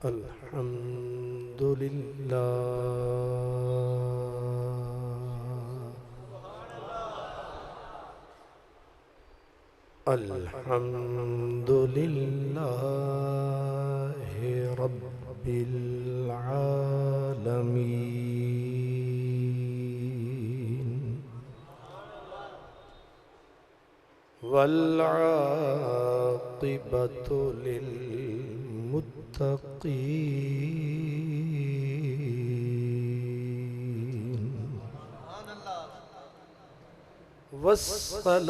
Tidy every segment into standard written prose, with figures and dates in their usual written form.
अल्हम्दुलिल्लाहि रब्बिल आलमीन वल आक़िबतु लिल मुत्तक़ीन वस्सलातु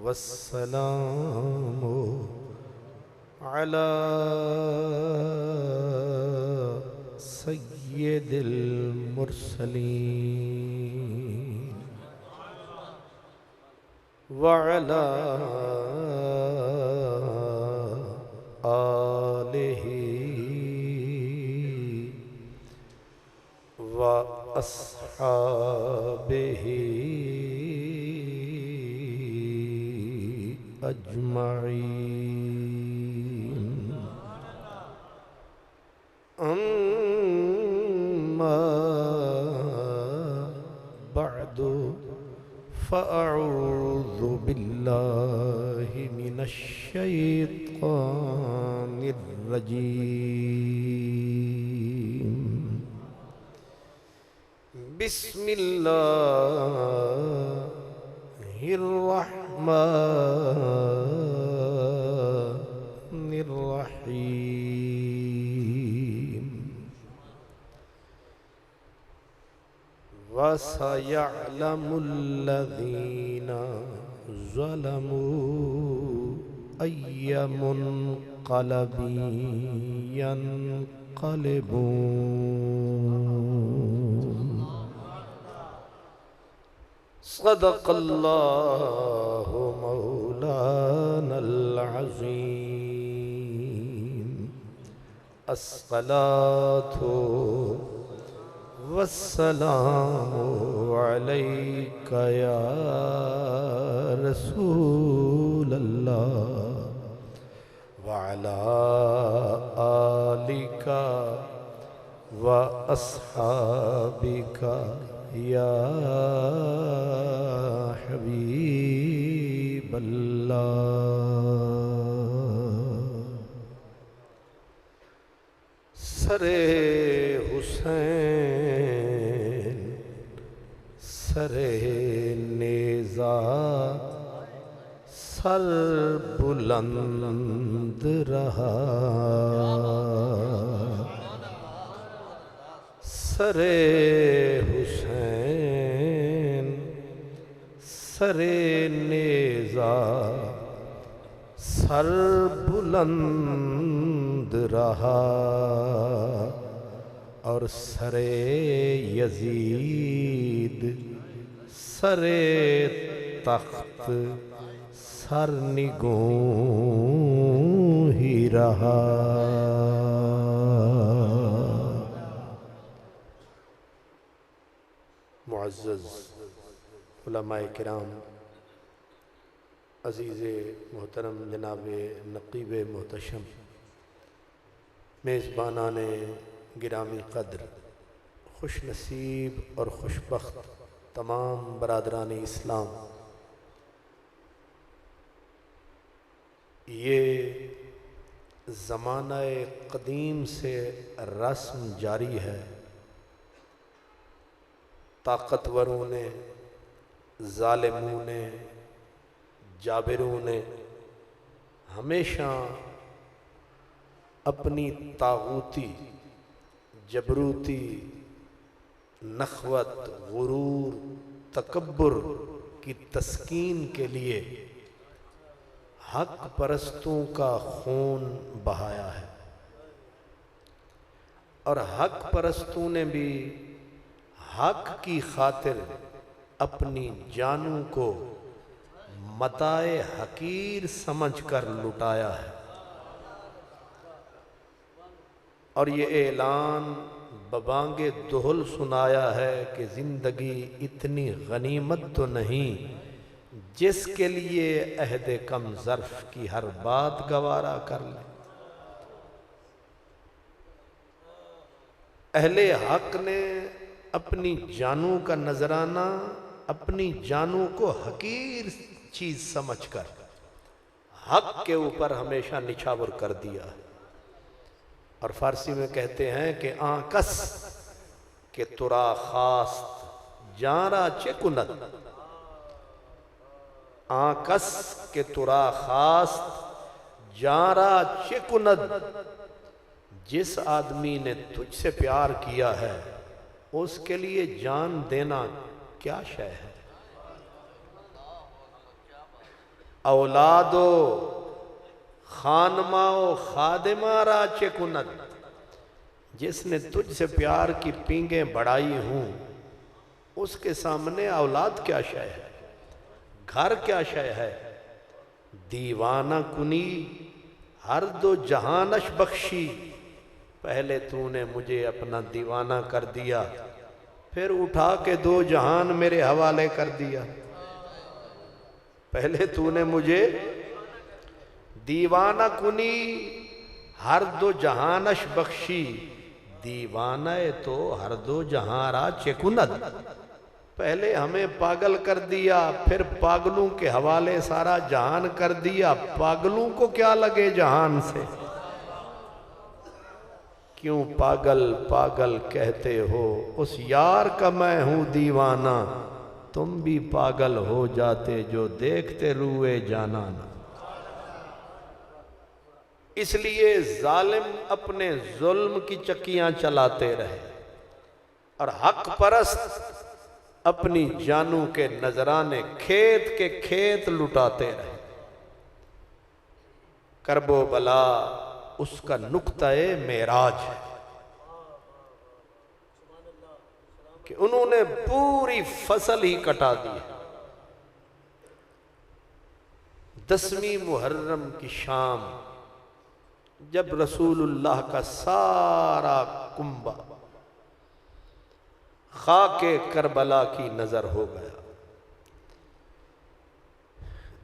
वस्सलामु अला सय्यिदिल मुरसलीन व अला आलिहि व अस्हाबिहि अजमईन अम्मा बअदु फ़अऊज़ु बिल्लाहि मिनश शैतानिर रजीम बिस्मिल्लाहिर्रहमानिर्रहीम वसयअलमुल्लज़ीना ज़लमू अय्य मुन्क़लबिन यन्क़लिबून सदक़ल्लाहु मौलानल अज़ीम अस्सलातु वस्सलामु अलैका या रसूलल्लाह व अला आलिका व अस्हाबिका या हबीबल्लाह। सरे हुसैन सरे नेज़ा सर बुलंद रहा सरे हुसैन सरे नेज़ा सर बुलंद रहा और सरे यजीद सरे तख्त सर निगूं ही रहा। मुअज़्ज़ज़ उलमाए किराम, अज़ीज़े मोहतरम जनाबे नक़ीबे मोहतशम, मेज़बानाने गिरामी क़द्र, खुश नसीब और खुशबख्त तमाम बरादरान इस्लाम, ये ज़मानाए क़दीम से रस्म जारी है। ताकतवरों ने, ज़ालिमों ने, जाबिरों ने हमेशा अपनी तागूती, जबरूती, नख़वत, गुरूर, तकब्बुर की तस्कीन के लिए हक परस्तों का खून बहाया है और हक परस्तों ने भी हक की खातिर अपनी जानों को मताए हकीर समझकर लुटाया है। और ये ऐलान बबांगे दुहल सुनाया है कि ज़िंदगी इतनी गनीमत तो नहीं जिसके लिए अहद कम ज़र्फ की हर बात गवारा कर ले। अहले हक ने अपनी जानों का नजराना अपनी जानों को हकीर चीज समझकर हक के ऊपर हमेशा निछावर कर दिया है। और फारसी में कहते हैं कि आकस के तुरा खास्त जारा चेकुनत, आकस के तुरा खास्त जारा चेकुनत। जिस आदमी ने तुझसे प्यार किया है उसके लिए जान देना क्या शय है। औलादो खानमाओ खादिमारा चेकुनत, जिसने तुझसे प्यार की पींगें बढ़ाई हूं उसके सामने औलाद क्या शय है, घर क्या शय है। दीवाना कुनी हर दो जहानश बख्शी, पहले तूने मुझे अपना दीवाना कर दिया फिर उठा के दो जहान मेरे हवाले कर दिया। पहले तूने मुझे दीवाना कुनी हर दो जहानश बख्शी, दीवाना तो हर दो जहारा चेकुनत। पहले हमें पागल कर दिया फिर पागलों के हवाले सारा जहान कर दिया। पागलों को क्या लगे जहान से, क्यों पागल पागल कहते हो। उस यार का मैं हूं दीवाना, तुम भी पागल हो जाते जो देखते रुए जाना ना। इसलिए जालिम अपने जुल्म की चक्कियां चलाते रहे और हक परस्त अपनी जानू के नजराने खेत के खेत लुटाते रहे। करबो बला उसका नुक्ता-ए मेराज है कि उन्होंने पूरी फसल ही कटा दी। 10वीं मुहर्रम की शाम जब रसूलुल्लाह का सारा कुंबा खाके करबला की नजर हो गया।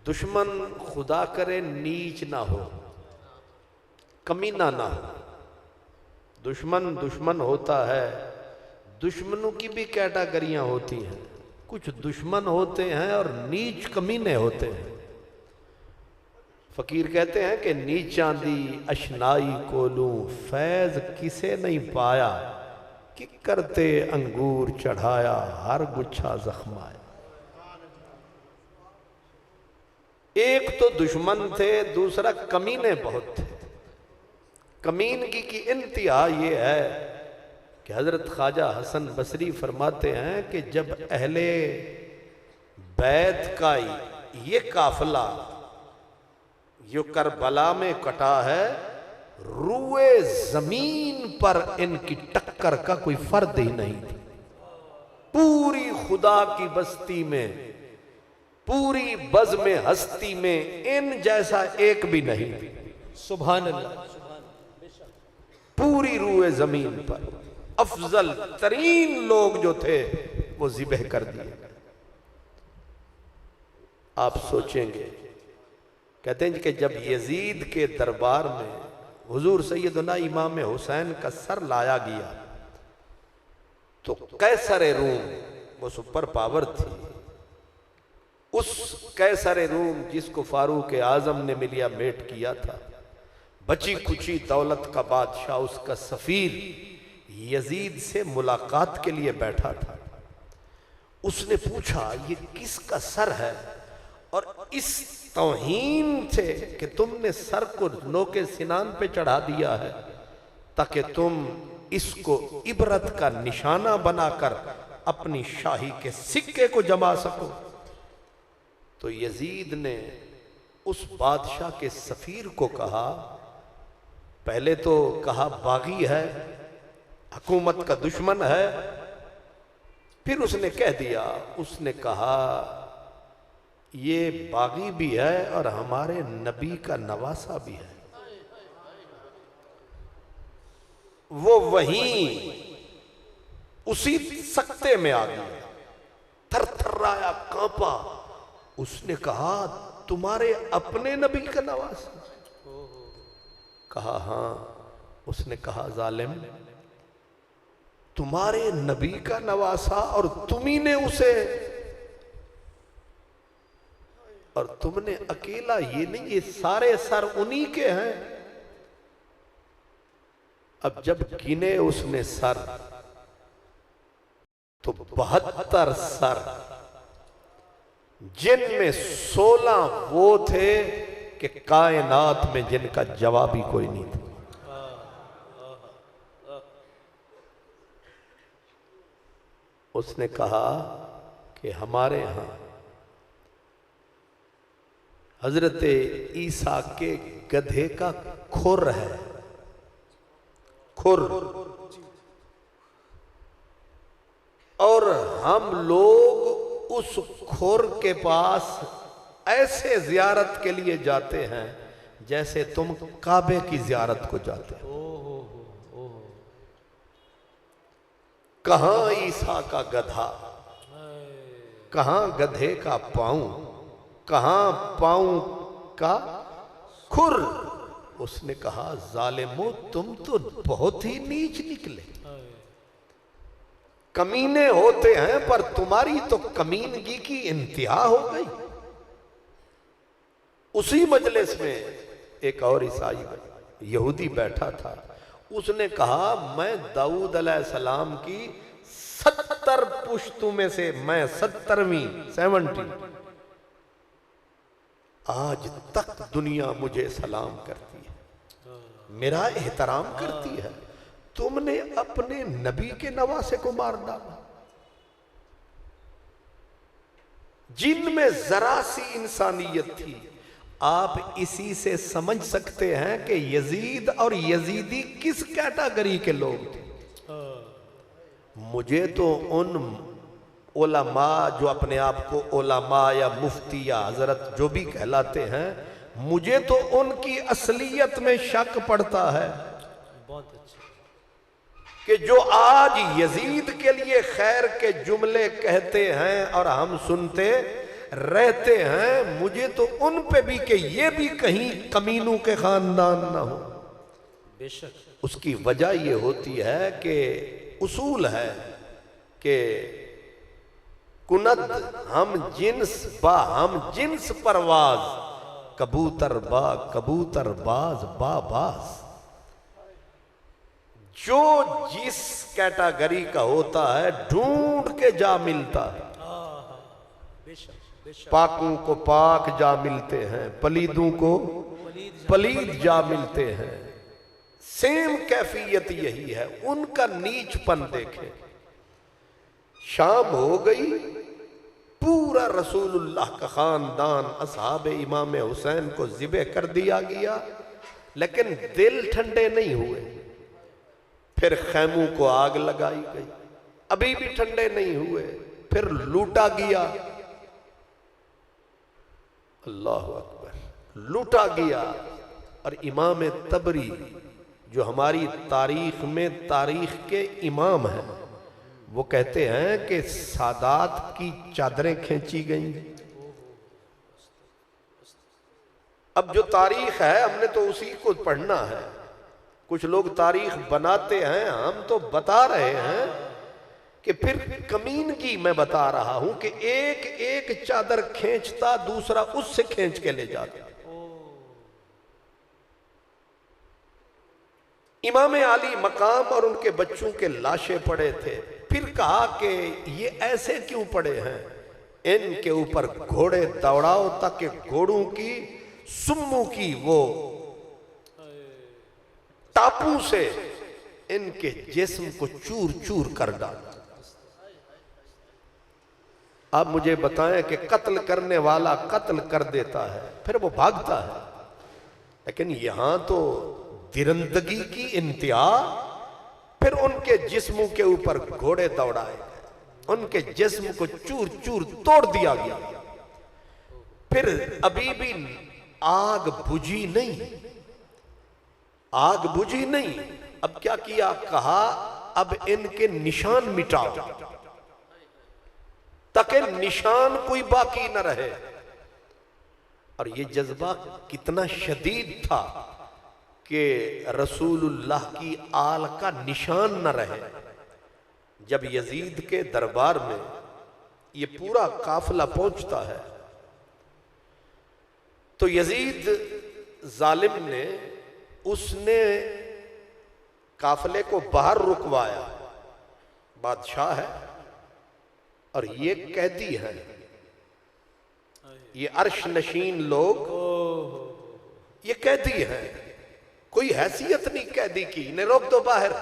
दुश्मन खुदा करे नीच ना हो, कमीना ना हो। दुश्मन दुश्मन होता है, दुश्मनों की भी कैटेगरियां होती हैं। कुछ दुश्मन होते हैं और नीच कमीने होते हैं। फकीर कहते हैं कि नीचा दी अशनाई कोलूं फैज किसे नहीं पाया, कि करते अंगूर चढ़ाया हर गुच्छा जख्माया। एक तो दुश्मन थे, दूसरा कमीने बहुत थे। कमीनगी की इंतहा ये है कि हजरत ख्वाजा हसन बसरी फरमाते हैं कि जब अहले बैत का ये काफिला जो करबला में कटा है, रुए जमीन पर इनकी टक्कर का कोई फर्द ही नहीं थी। पूरी खुदा की बस्ती में, पूरी बज़ में हस्ती में इन जैसा एक भी नहीं थी। सुभान अल्लाह। पूरी रुए जमीन पर अफजल तरीन लोग जो थे वो ज़िबह कर दिए। आप सोचेंगे, कहते हैं कि जब यजीद के दरबार में हुजूर सैयदना इमाम हुसैन का सर लाया गया तो कैसर रूम वो सुपर पावर थी। उस कैसर रूम जिसको फारूक आजम ने मिलिया मेट किया था, बची कुची दौलत का बादशाह, उसका सफीर यजीद से मुलाकात के लिए बैठा था। उसने पूछा ये किसका सर है, और इस तौहीन से कि तुमने सर को नोके सिनान पे चढ़ा दिया है ताकि तुम इसको इबरत का निशाना बनाकर अपनी शाही के सिक्के को जमा सको। तो यजीद ने उस बादशाह के सफीर को कहा, पहले तो कहा बागी है, हुकूमत का दुश्मन है, फिर उसने कह दिया, उसने कहा ये बागी भी है और हमारे नबी का नवासा भी है। वो वहीं उसी सकते में आ गया, थरथराया, कांपा उसने कहा तुम्हारे अपने नबी का नवासा? कहा हाँ। उसने कहा जालिम, तुम्हारे नबी का नवासा और तुम्ही ने उसे, और तुमने अकेला ये नहीं, ये सारे सर उन्हीं के हैं। अब जब गिने उसने सर तो 72 सर, जिनमें 16 वो थे कि कायनात में जिनका जवाब ही कोई नहीं था। उसने कहा कि हमारे यहां हजरत ईसा के गधे का खुर है, खुर, और हम लोग उस खुर के पास ऐसे जियारत के लिए जाते हैं जैसे तुम काबे की जियारत को जाते हो। कहां ईसा का गधा, कहां गधे का पांव, कहां पांव का खुर। उसने कहा जालिमो, तुम तो बहुत ही नीच निकले, कमीने होते हैं पर तुम्हारी तो कमीनगी की इंतहा हो गई। उसी मजलिस में एक और ईसाई यहूदी बैठा था, उसने कहा मैं दाऊद अलैहिस्सलाम की 70 पुश्तों में से मैं 70वीं 70, आज तक दुनिया मुझे सलाम करती है, मेरा एहतराम करती है, तुमने अपने नबी के नवासे को मार डाला। जिनमें जरा सी इंसानियत थी। आप इसी से समझ सकते हैं कि यजीद और यजीदी किस कैटेगरी के लोग थे। मुझे तो उन उलमा, जो अपने आप को उलमा या मुफ्ती या हजरत जो भी कहलाते हैं, मुझे तो उनकी असलियत में शक पड़ता है। बहुत अच्छा कि जो आज यजीद के लिए खैर के जुमले कहते हैं और हम सुनते रहते हैं, मुझे तो उन पे भी कि ये भी कहीं कमीनों के खानदान ना हो। बेशक उसकी वजह ये होती है कि उसूल है कि कुनद हम जिन्स परवाज, कबूतर बाज बाज। जो जिस कैटेगरी का होता है ढूंढ के जा मिलता है। पाकों को पाक जा मिलते हैं, पलीदों को पलीद जा मिलते हैं। सेम कैफियत यही है। उनका नीचपन देखे। शाम हो गई, पूरा रसूलुल्लाह का खानदान असहाबे इमाम हुसैन को ज़िबे कर दिया गया, लेकिन दिल ठंडे नहीं हुए। फिर खैमों को आग लगाई गई, अभी भी ठंडे नहीं हुए। फिर लूटा गया, अल्लाह अकबर, लूटा गया। और इमाम तबरी जो हमारी तारीख में तारीख के इमाम हैं, वो कहते हैं कि सादात की चादरें खींची गई। अब जो तारीख है हमने तो उसी को पढ़ना है। कुछ लोग तारीख बनाते हैं, हम तो बता रहे हैं कि फिर कमीनगी मैं बता रहा हूं कि एक एक चादर खींचता, दूसरा उससे खींच के ले जाता। इमाम आली मकाम और उनके बच्चों के लाशें पड़े थे। फिर कहा कि ये ऐसे क्यों पड़े हैं, इनके ऊपर घोड़े दौड़ाओ ताकि घोड़ों की सुम्मू की वो टापू से इनके जिस्म को चूर चूर कर डाला। आप मुझे बताएं कि कत्ल करने वाला कत्ल कर देता है, फिर वो भागता है, लेकिन यहां तो दिरंदगी की इंतहा। फिर उनके जिस्मों के ऊपर घोड़े दौड़ाए, उनके जिस्म को चूर चूर तोड़ दिया गया। फिर अभी भी आग बुझी नहीं, आग बुझी नहीं। अब क्या किया, कहा अब इनके निशान मिटाओ ताकि निशान कोई बाकी न रहे। और ये जज्बा कितना शदीद था कि रसूलुल्लाह की आल का निशान न रहे। जब यजीद के दरबार में ये पूरा काफिला पहुंचता है तो यजीद जालिम ने उसने काफिले को बाहर रुकवाया। बादशाह है और ये कैदी है, ये अर्श नशीन लोग ये कैदी हैं, कोई हैसियत नहीं कैदी की, इन्हें रोक दो बाहर।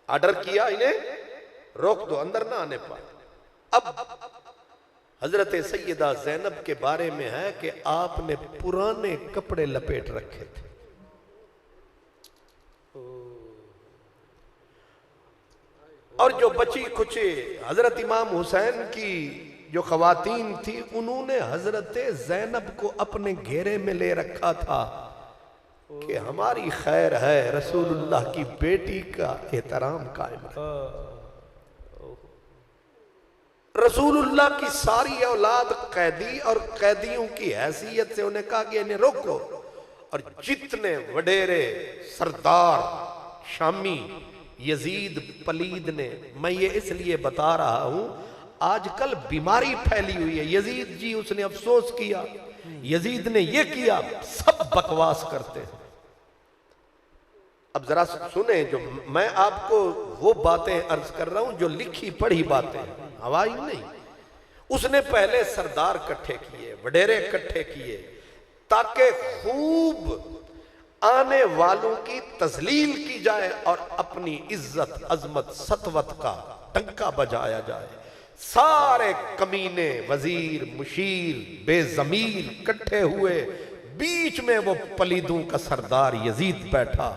ऑर्डर किया इन्हें रोक दो, अंदर ना आने पाए। अब हजरत सैयदा ज़ैनब के बारे में है कि आपने पुराने कपड़े लपेट रखे थे। और जो बची खुची हजरत इमाम हुसैन की जो खवातीन थी उन्होंने हजरत ज़ैनब को अपने घेरे में ले रखा था कि हमारी खैर है, रसूलुल्लाह की बेटी का एहतराम कायम है। रसूलुल्लाह की सारी औलाद कैदी और कैदियों की हैसियत से उन्हें कहा कि इन्हें रोको। और जितने वडेरे सरदार शामी यजीद पलीद ने, मैं ये इसलिए बता रहा हूं आजकल बीमारी फैली हुई है। यजीद जी उसने अफसोस किया, यजीद ने ये किया, सब बकवास करते हैं। अब जरा सुने, जो मैं आपको वो बातें अर्ज कर रहा हूं जो लिखी पढ़ी बातें, हवाई नहीं। उसने पहले सरदार इकट्ठे किए, वडेरे इकट्ठे किए ताकि खूब आने वालों की तजलील की जाए और अपनी इज्जत अजमत सतवत का टंका बजाया जाए। सारे कमीने वजीर मुशीर बेजमीर इकट्ठे हुए, बीच में वो पलीदों का सरदार यजीद बैठा।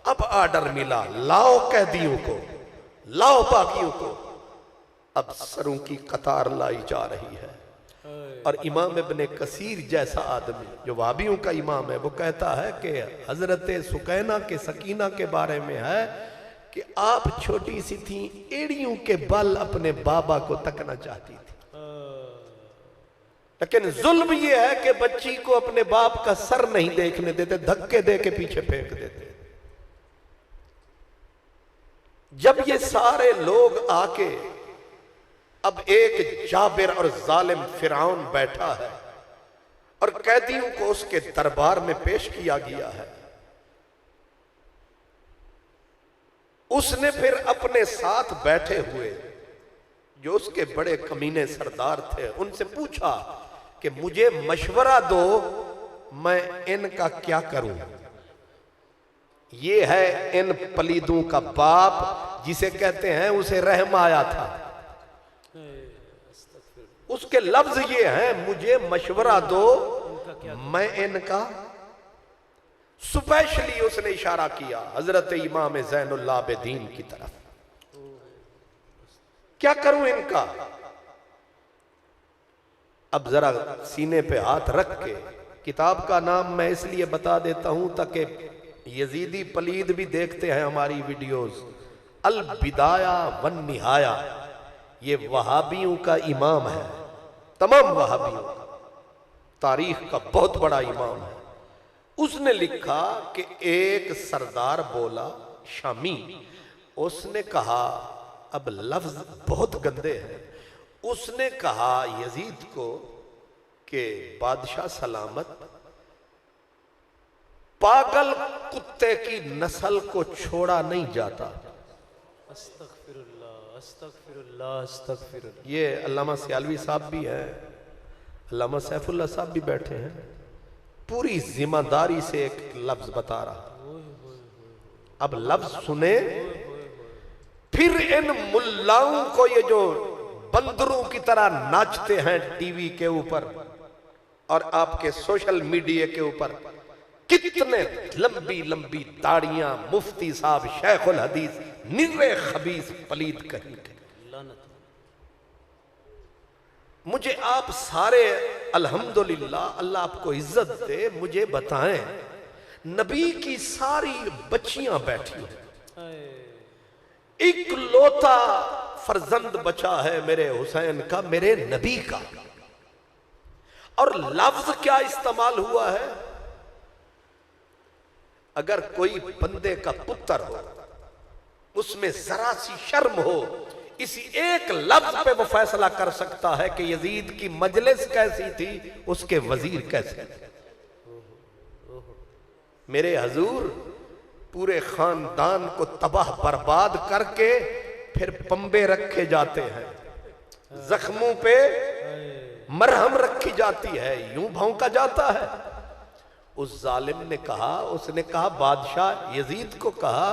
अब आर्डर मिला, लाओ कैदियों को, लाओ बागियों को। अब सरों की कतार लाई जा रही है और इमाम इब्ने कसीर जैसा आदमी जो वाबियों का इमाम है वो कहता है कि हजरत सुकैना के सकीना के बारे में है कि आप छोटी सी थी, एड़ियों के बल अपने बाबा को तकना चाहती थी, लेकिन जुल्म ये है कि बच्ची को अपने बाप का सर नहीं देखने देते, धक्के दे के पीछे फेंक देते। जब ये सारे लोग आके, अब एक जाबिर और जालिम फिरौन बैठा है और कैदियों को उसके दरबार में पेश किया गया है। उसने फिर अपने साथ बैठे हुए जो उसके बड़े कमीने सरदार थे उनसे पूछा कि मुझे मशवरा दो, मैं इनका क्या करूं। ये है इन पलीदों का बाप जिसे कहते हैं उसे रहम आया था। उसके लफ्ज ये हैं, मुझे मशवरा दो, मैं इनका। स्पेशली उसने इशारा किया हजरत इमाम ज़ैनुल आबिदीन की तरफ, क्या करूं इनका। अब जरा सीने पे हाथ रख के, किताब का नाम मैं इसलिए बता देता हूं ताकि यजीदी पलीद भी देखते हैं हमारी वीडियोस, अल बिदाया वन निहाया। ये वहाबियों का इमाम है, तमाम वहाबियों का तारीख का बहुत बड़ा इमाम है। उसने लिखा कि एक सरदार बोला शामी, उसने कहा, अब लफ्ज बहुत गंदे हैं, उसने कहा यजीद को कि बादशाह सलामत, पागल कुत्ते की नस्ल को छोड़ा नहीं जाता। अस्तगफिरुल्लाह, अस्तगफिरुल्लाह, अस्तगफिरुल्लाह। ये अल्लामा सियालवी साहब भी हैं, अल्लामा सैफुल्लाह साहब भी बैठे हैं, पूरी जिम्मेदारी से एक लफ्ज बता रहा। अब लफ्ज सुने, फिर इन मुल्लाओं को, ये जो बंदरों की तरह नाचते हैं टीवी के ऊपर और आपके सोशल मीडिया के ऊपर, कितने लंबी लंबी दाढ़ियां, मुफ्ती साहब, शेखुल हदीस, निरे खबीस पलीद कहीं के। मुझे आप सारे अल्हम्दुलिल्लाह, अल्लाह आपको इज्जत दे, मुझे बताएं, नबी की सारी बच्चियां बैठी हैं, इकलौता फर्जंद बचा है मेरे हुसैन का, मेरे नबी का, और लफ्ज क्या इस्तेमाल हुआ है। अगर कोई बंदे का पुत्र हो, उसमें जरा सी शर्म हो, इसी एक लफ्ज पे वो फैसला कर सकता है कि यजीद की मजलिस कैसी थी, उसके वजीर कैसे थे। मेरे हजूर पूरे खानदान को तबाह बर्बाद करके फिर पंबे रखे जाते हैं, जख्मों पे मरहम रखी जाती है, यूं भौंका जाता है। उस जालिम ने कहा, उसने कहा, बादशाह यजीद को कहा,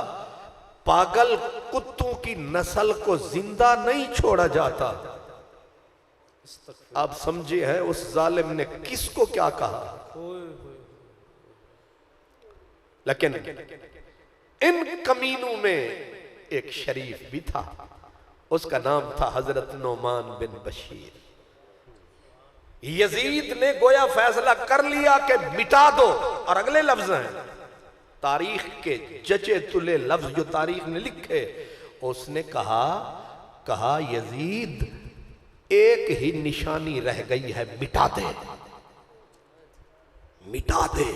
पागल कुत्तों की नस्ल को जिंदा नहीं छोड़ा जाता। आप समझे हैं उस जालिम ने किसको क्या कहा। लेकिन इन कमीनों में एक शरीफ भी था, उसका नाम था हजरत नोमान बिन बशीर। यजीद ने गोया फैसला कर लिया कि मिटा दो, और अगले लफ्ज हैं तारीख के जचे तुले लफ्ज जो तारीख ने लिखे। उसने कहा यजीद एक ही निशानी रह गई है, मिटा दे, मिटा दे।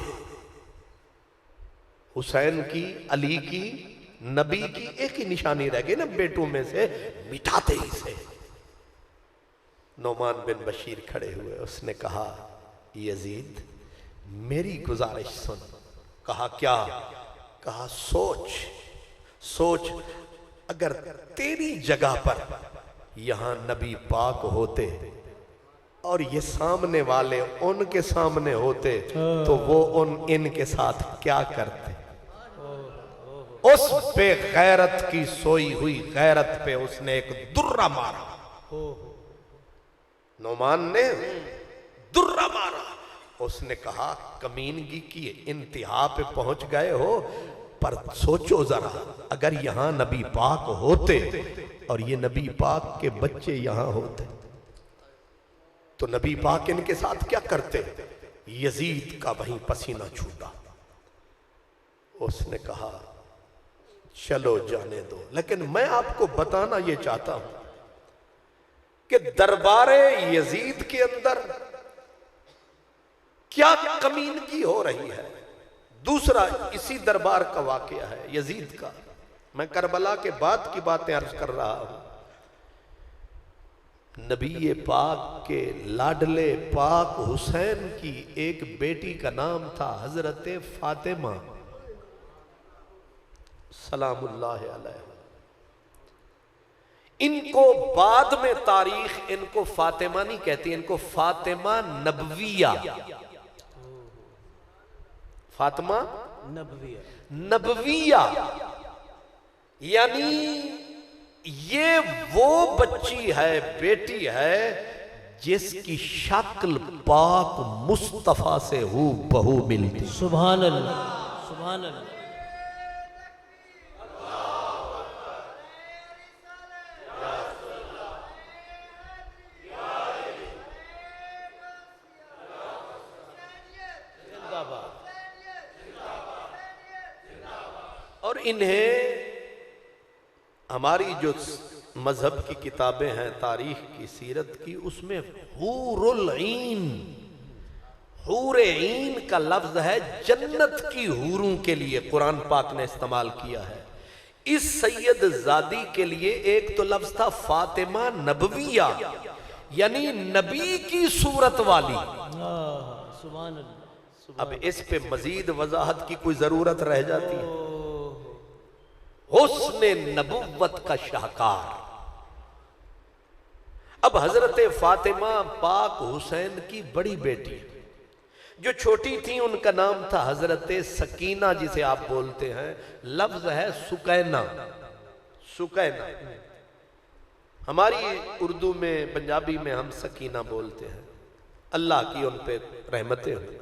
हुसैन की, अली की, नबी की एक ही निशानी रह गई ना बेटों में से, मिटा दे इसे। नोमान बिन बशीर खड़े हुए, उसने कहा यजीद मेरी गुजारिश सुन। कहा क्या? कहा सोच सोच, अगर तेरी जगह पर यहां नबी पाक होते और ये सामने वाले उनके सामने होते तो वो इनके साथ क्या करते। उस बेगैरत की सोई हुई गैरत पे उसने एक दुर्रा मारा। नोमान ने दुर्रा मारा। उसने कहा कमीनगी की इंतहा पे पहुंच गए हो, पर सोचो जरा, अगर यहां नबी पाक होते और ये नबी पाक के बच्चे यहां होते तो नबी पाक इनके साथ क्या करते। यजीद का वहीं पसीना छूटा। उसने कहा चलो जाने दो, लेकिन मैं आपको बताना यह चाहता हूं कि दरबारे यजीद के अंदर क्या कमीनगी हो रही है। दूसरा इसी दरबार का वाकया है यजीद का। मैं करबला के बाद की बातें अर्ज कर रहा हूं। नबी पाक के लाडले पाक हुसैन की एक बेटी का नाम था हजरत फातिमा सलामुल्लाह अलैहा। इनको बाद में तारीख इनको फातिमा नहीं कहती, इनको फातिमा नबविया, फातिमा नबविया, यानी ये वो बच्ची है, बेटी है जिसकी शक्ल पाक मुस्तफा से हू बहू मिलती। सुभान अल्लाह, सुभान अल्लाह। और इन्हें हमारी जो मजहब की किताबें हैं तारीख की, सीरत की, उसमें हूरुल ईन, हूरे ईन का लफ्ज है जन्नत की हूरों के लिए कुरान पाक ने इस्तेमाल किया है। इस सैयद जादी के लिए एक तो लफ्ज था फातिमा नबविया, यानी नबी की सूरत वाली। सुभान अल्लाह। अब इस पे मजीद वजाहत की कोई जरूरत रह जाती है। हुस्ने नबुव्वत का शाहकार। अब हजरत फातिमा पाक हुसैन की बड़ी बेटी, जो छोटी थी उनका नाम था हजरत सकीना, जिसे आप बोलते हैं, लफ्ज है सुकैना, सुकैना। हमारी उर्दू में, पंजाबी में हम सकीना बोलते हैं। अल्लाह की उन पे रहमतें हुई।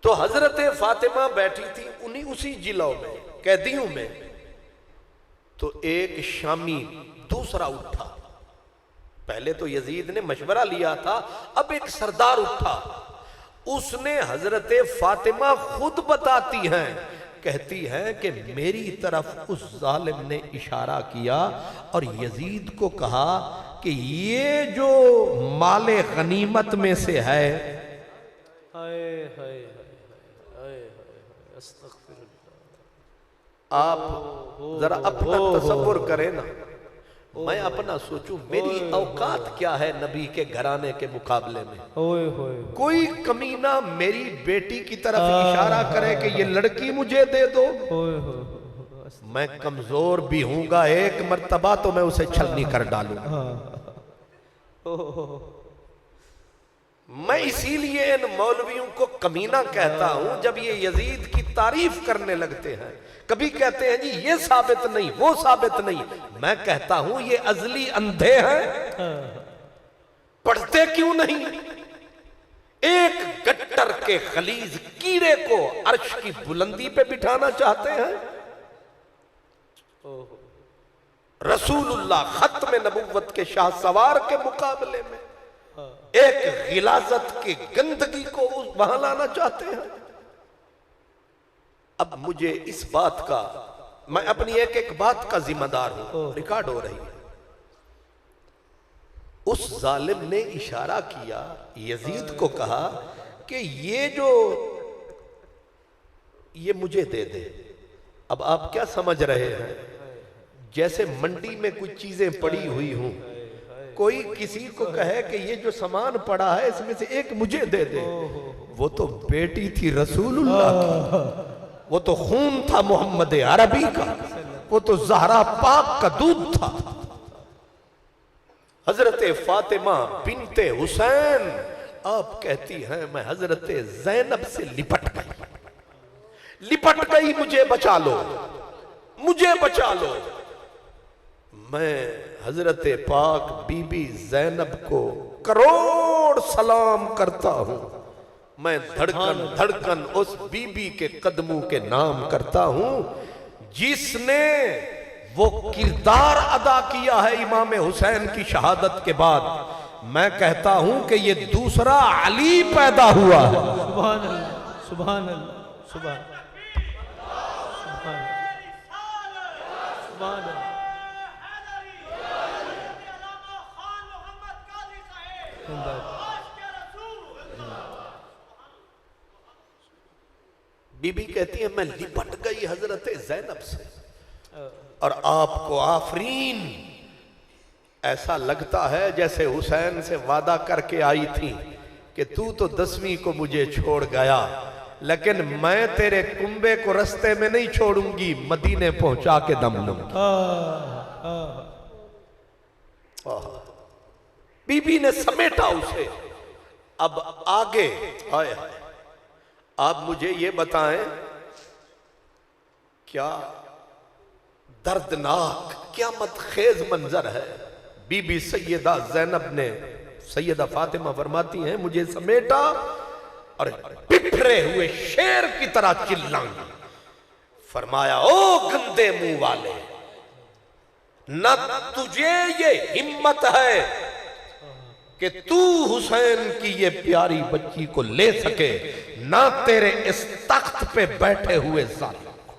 तो हजरत फातिमा बैठी थी उन्हीं उसी जिलों में, कैदियों में। तो एक शामी दूसरा उठा। पहले तो यजीद ने मशवरा लिया था, अब एक सरदार उठा। उसने हजरत फातिमा खुद बताती हैं, कहती हैं कि मेरी तरफ उस जालिम ने इशारा किया और यजीद को कहा कि ये जो माले गनीमत में से है, हाय हाय हाय हाय अस्तगफिरुल्लाह। आप जरा अपना तसव्वुर करें ना, मैं अपना सोचूं मेरी औकात क्या है नबी के घराने के मुकाबले में। ओए होए कोई कमीना मेरी बेटी की तरफ इशारा करे कि ये लड़की मुझे दे दो, ओए होए मैं कमजोर भी हूंगा, एक मर्तबा तो मैं उसे छलनी कर डालूंगा। मैं इसीलिए इन मौलवियों को कमीना कहता हूं जब ये यजीद की तारीफ करने लगते हैं। कभी कहते हैं जी ये साबित नहीं, वो साबित नहीं, मैं कहता हूं ये अजली अंधे हैं, पढ़ते क्यों नहीं? एक गट्टर के खलीज कीड़े को अर्श की बुलंदी पे बिठाना चाहते हैं। रसूलुल्लाह खत्म नबुव्वत के शाह सवार के मुकाबले में एक गिलाजत की गंदगी को वहां लाना चाहते हैं। अब मुझे इस बात का, मैं अपनी एक एक बात का जिम्मेदार हूं, रिकॉर्ड हो रही है। उस जालिम ने इशारा किया, यजीद को कहा कि ये मुझे दे दे। अब आप क्या समझ रहे हैं? जैसे मंडी में कुछ चीजें पड़ी हुई हूं, कोई किसी को कहे कि ये जो सामान पड़ा है इसमें से एक मुझे दे दे। वो तो बेटी थी रसूलुल्लाह की, वो तो खून था मोहम्मद अरबी का, वो तो ज़हरा पाक का दूध था। हजरत फातिमा बिनते हुसैन आप कहती हैं मैं हजरत ज़ैनब से लिपट गई, मुझे बचा लो, मुझे बचा लो। मैं हजरत पाक बीबी ज़ैनब को करोड़ सलाम करता हूं। मैं धड़कन धड़कन उस बीबी के कदमों के नाम करता हूं जिसने वो किरदार अदा किया है इमाम हुसैन की शहादत के बाद। मैं कहता हूं कि ये दूसरा अली पैदा हुआ है। सुभान अल्लाह, सुभान अल्लाह, सुभान सुभान अल्लाह। बीबी कहती है मैं लिपट गई हजरत ज़ैनब से, और आपको आफरीन ऐसा लगता है जैसे हुसैन से वादा करके आई थी कि तू तो 10वीं को मुझे छोड़ गया, लेकिन मैं तेरे कुंबे को रास्ते में नहीं छोड़ूंगी, मदीने पहुंचा के दम लूंगी। बीबी ने समेटा उसे। अब आगे आए, आप मुझे ये बताएं क्या दर्दनाक क़यामत खेज मंजर है। बीबी सैयदा ज़ैनब ने, सैयदा फातिमा फरमाती हैं मुझे समेटा और बिखरे हुए शेर की तरह चिल्लाई। फरमाया ओ गंदे मुंह वाले, न तुझे ये हिम्मत है कि तू हुसैन की ये प्यारी बच्ची को ले सके, ना तेरे इस तख्त पे बैठे हुए जालिम को।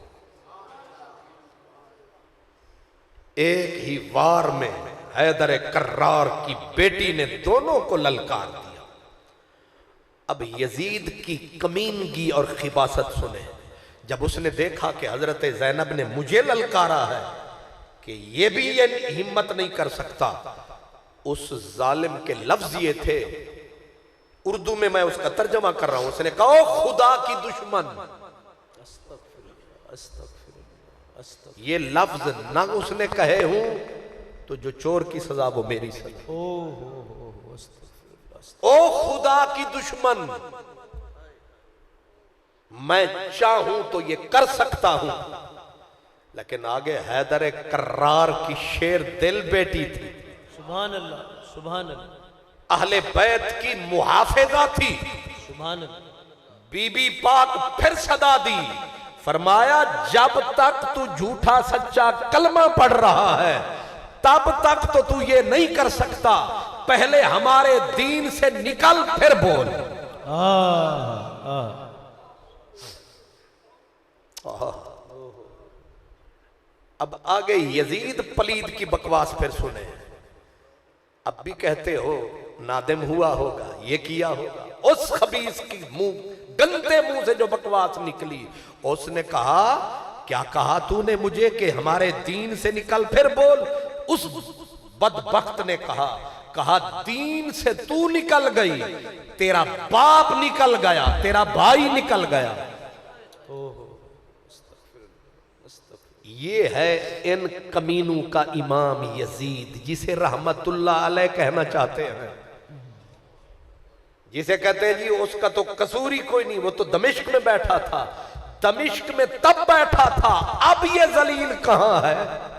एक ही वार में हैदर कर्रार की बेटी ने दोनों को ललकार दिया। अब यजीद की कमीनगी और खिबासत सुने। जब उसने देखा कि हजरत ज़ैनब ने मुझे ललकारा है कि ये भी ये हिम्मत नहीं कर सकता, उस जालिम के लफ्ज ये थे, उर्दू में मैं उसका तर्जमा कर रहा हूं। उसने कहा खुदा की दुश्मन। ये लफ्ज ना उसने कहे हूं तो जो चोर की सजा वो मेरी सजा। ओ खुदा की दुश्मन, मैं चाहूं तो ये कर सकता हूं, लेकिन आगे हैदर कर्रार की शेर दिल बेटी थी, सुभान अल्लाह, सुभान अल्लाह, अहले बैत की मुहाफिजा थी। सुभान अल्लाह। बीबी पाक फिर सदा दी, फरमाया जब तक तू झूठा सच्चा कलमा पढ़ रहा है तब तक तो तू ये नहीं कर सकता, पहले हमारे दीन से निकल फिर बोल। अब आगे यजीद पलीद की बकवास फिर सुने। अब भी कहते हो नादिम हुआ होगा, ये किया होगा। उस खबीस की मुंह, गंदे मुंह से जो बकवास निकली, उसने कहा क्या कहा तूने मुझे कि हमारे दीन से निकल, फिर बोल। उस बदबख्त ने कहा दीन से तू निकल गई, तेरा बाप निकल गया, तेरा भाई निकल गया। ये है इन कमीनों का इमाम यजीद, जिसे रहमतुल्लाह अलैह कहना चाहते हैं, जिसे कहते हैं जी उसका तो कसूर ही कोई नहीं, वो तो दमिश्क में बैठा था, दमिश्क में तब बैठा था, अब ये जलील कहां है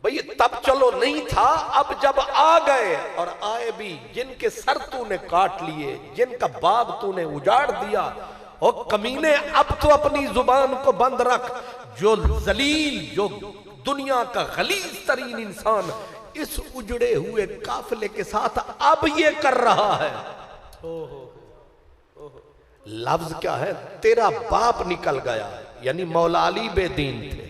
भाई? तब चलो नहीं था, अब जब आ गए, और आए भी जिनके सर तूने काट लिए, जिनका बाग तूने उजाड़ दिया, और कमीने अब तो अपनी जुबान को बंद रख। जो जलील, जो दुनिया का गलीज तरीन इंसान इस उजड़े हुए काफिले के साथ अब ये कर रहा है। लफ्ज क्या है? तेरा बाप निकल गया, यानी मौला अली बेदीन थे।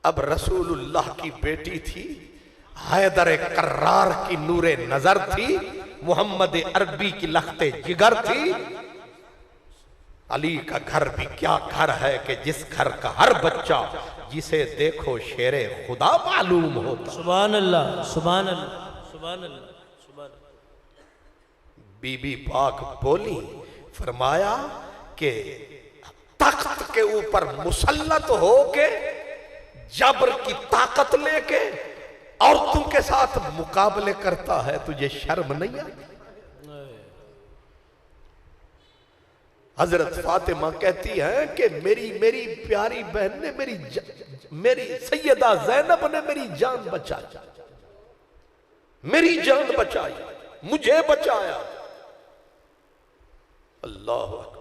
अब रसूलुल्लाह की बेटी थी, हैदर कर्रार की नूरे नजर थी, मोहम्मद अरबी की लखते जिगर थी। अली का घर भी क्या घर है कि जिस घर का हर बच्चा जिसे देखो शेरे खुदा मालूम होता। सुभान अल्लाह, सुभान अल्लाह, सुभान अल्लाह, सुभान अल्लाह। बीबी पाक बोली, फरमाया कि तख्त के ऊपर मुसल्लत होके जबर की ताकत लेके औरतों के साथ मुकाबले करता है, तुझे शर्म नहीं आई? हजरत फातिमा कहती है कि मेरी प्यारी बहन ने, मेरी सैयदा जैनब ने मेरी जान बचाई, मेरी जान बचाई, मुझे बचाया। अल्लाह अकबर।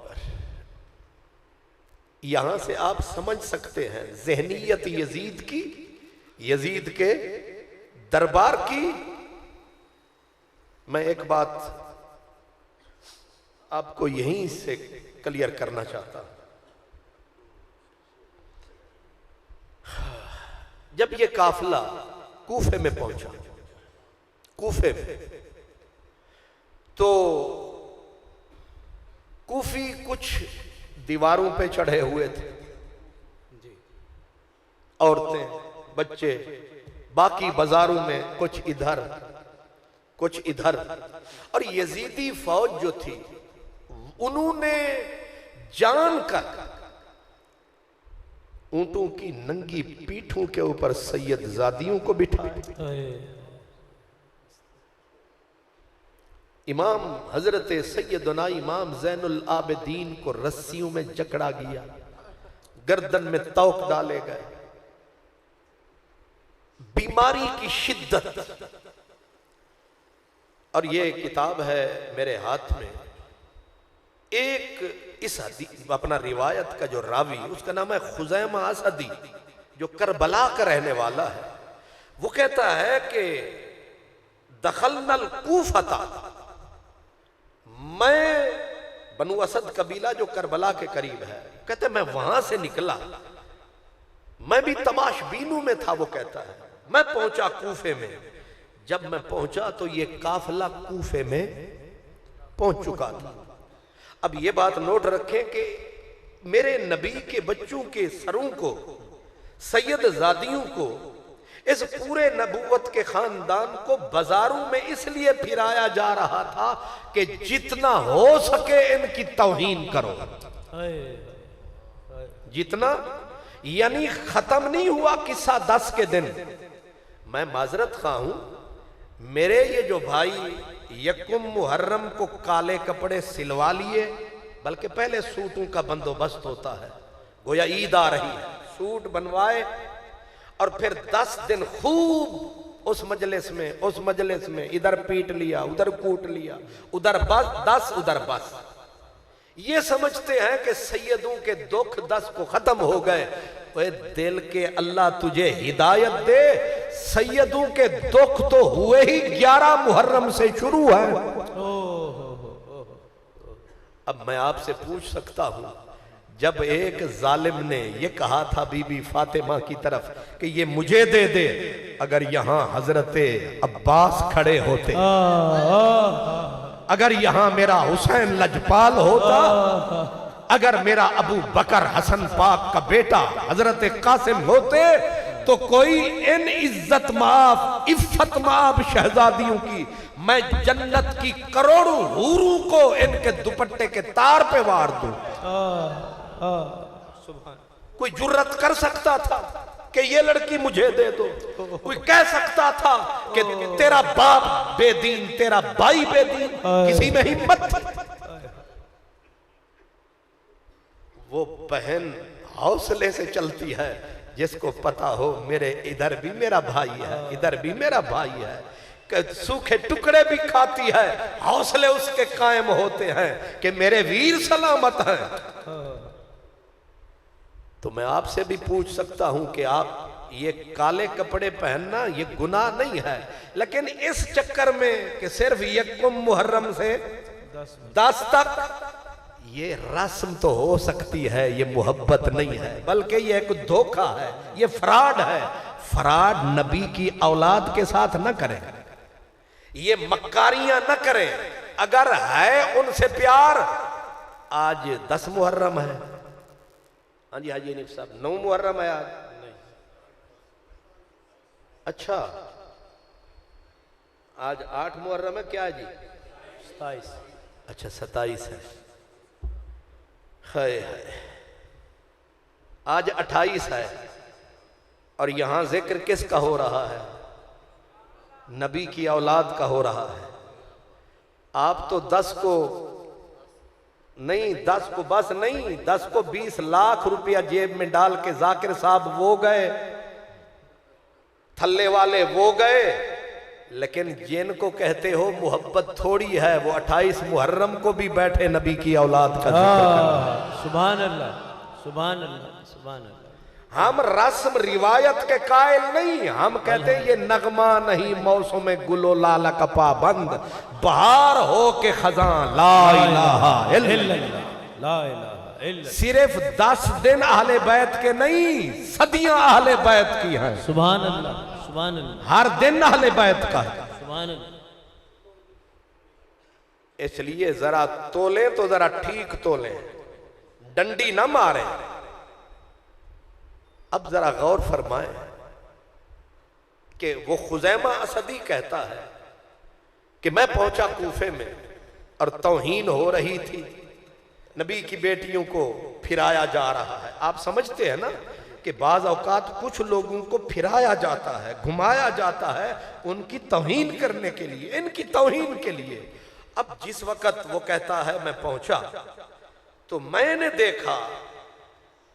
यहां से आप समझ सकते हैं ज़हनियत यजीद की, यजीद के दरबार की। मैं एक बात आपको यहीं से क्लियर करना चाहता हूं। जब ये काफिला कूफे में पहुंचा, कूफे में, तो कूफी कुछ दीवारों पे चढ़े हुए थे, औरतें, बच्चे, बाकी बाजारों में कुछ इधर कुछ इधर। और यजीदी फौज जो थी, उन्होंने जानकर ऊंटों की नंगी पीठों के ऊपर सैयद जादियों को बिठाया। इमाम हजरत सैयदना इमाम ज़ैनुल आबिदीन को रस्सियों में जकड़ा गया, गर्दन में तौक डाले गए। बीमारी की शिद्दत, और ये किताब है मेरे हाथ में, एक इस अपना रिवायत का जो रावी, उसका नाम है खुजैमा असदी, जो करबला का रहने वाला है। वो कहता है कि दखलनल कूफता, मैं बनु असद कबीला जो करबला के करीब है, कहते मैं वहां से निकला, मैं भी तमाशबीनों में था। वो कहता है मैं पहुंचा कूफे में, जब मैं पहुंचा तो ये काफिला कूफे में पहुंच चुका था। अब ये बात नोट रखें कि मेरे नबी के बच्चों के सरों को, सैयद जादियों को, इस पूरे नबूवत के खानदान को बाजारों में इसलिए फिराया जा रहा था कि जितना हो सके इनकी तौहीन करो, जितना, यानी खत्म नहीं हुआ किस्सा 10 के दिन। मैं माजरत खा हूं, मेरे ये जो भाई यकुम मुहर्रम को काले कपड़े सिलवा लिए, बल्कि पहले सूटों का बंदोबस्त होता है, गोया ईद आ रही है, सूट बनवाए, और फिर 10 दिन खूब उस मजलिस में इधर पीट लिया, उधर कूट लिया, उधर बस 10, उधर बस। ये समझते हैं कि सैयदों के दुख 10 को खत्म हो गए। ओए दिल के अल्लाह तुझे हिदायत दे, सैयदों के दुख तो हुए ही 11 मुहर्रम से शुरू है। अब मैं आपसे पूछ सकता हूं, जब एक जालिम ने ये कहा था बीबी फातिमा की तरफ कि ये मुझे दे दे, अगर यहां हजरत अब्बास खड़े होते, अगर यहां मेरा हुसैन लजपाल होता, अगर मेरा अबू बकर हसन पाक का बेटा हजरत कासिम होते, तो कोई इन इज्जत माफ इफ्फत माफ शहजादियों की मैं जन्नत की करोड़ों हूरों को इनके दुपट्टे के तार पे वार दूं। कोई जुर्रत कर सकता था कि ये लड़की मुझे दे दो? कोई कह सकता था कि तेरा बाप बेदीन, तेरा भाई बेदीन? किसी में हिम्मत थी? वो बहन हौसले से चलती है जिसको पता हो मेरे इधर भी मेरा भाई है, इधर भी मेरा भाई है, सूखे टुकड़े भी खाती है, हौसले उसके कायम होते हैं कि मेरे वीर सलामत हैं। तो मैं आपसे भी पूछ सकता हूं कि आप ये काले कपड़े पहनना ये गुनाह नहीं है, लेकिन इस चक्कर में कि सिर्फ यकुम मुहर्रम से 10 तक ये रस्म तो हो सकती है, ये मोहब्बत नहीं है, बल्कि ये एक धोखा है, ये फ्रॉड है। फ्रॉड नबी की औलाद के साथ न करें, ये मक्कारियां न करें। अगर है उनसे प्यार, आज 10 मुहर्रम है, हाँ जी हाजी हनीफ साहब 9 मुहर्रम है आज, नहीं अच्छा आज 8 मुहर्रम है, क्या है जी 27, अच्छा 27 है, हाय आज 28 है, और यहां जिक्र किसका हो रहा है? नबी की औलाद का हो रहा है। आप तो 10 को नहीं, 10 को बस नहीं, 10 को 20 लाख रुपया जेब में डाल के जाकिर साहब वो गए, थल्ले वाले वो गए, लेकिन जिनको कहते हो मोहब्बत थोड़ी है, वो 28 मुहर्रम को भी बैठे नबी की औलाद का जिक्र। सुभान अल्लाह, सुभान अल्लाह, सुभान अल्लाह। हम रस्म रिवायत के कायल नहीं, हम कहते ये नगमा नहीं मौसम में गुलो लाला का पाबंद, बहार हो के खजान ला इलाहा इल्लल्लाह, ला इलाहा इल्लल्लाह। सिर्फ 10 दिन अहले बैत के नहीं, सदियां अहले बैत की हैं। सुभान अल्लाह, सुभान अल्लाह। हर दिन अहले बैत का है। सुभान अल्लाह। इसलिए जरा तोले तो जरा ठीक तोले, डंडी ना मारे। अब जरा गौर फरमाएं कि वो खुजैमा असदी कहता है कि मैं पहुंचा कूफे में और तौहीन हो रही थी, नबी की बेटियों को फिराया जा रहा है। आप समझते हैं ना कि बाज औकात कुछ लोगों को फिराया जाता है, घुमाया जाता है उनकी तौहीन करने के लिए, इनकी तौहीन के लिए। अब जिस वक्त वो कहता है मैं पहुंचा, तो मैंने देखा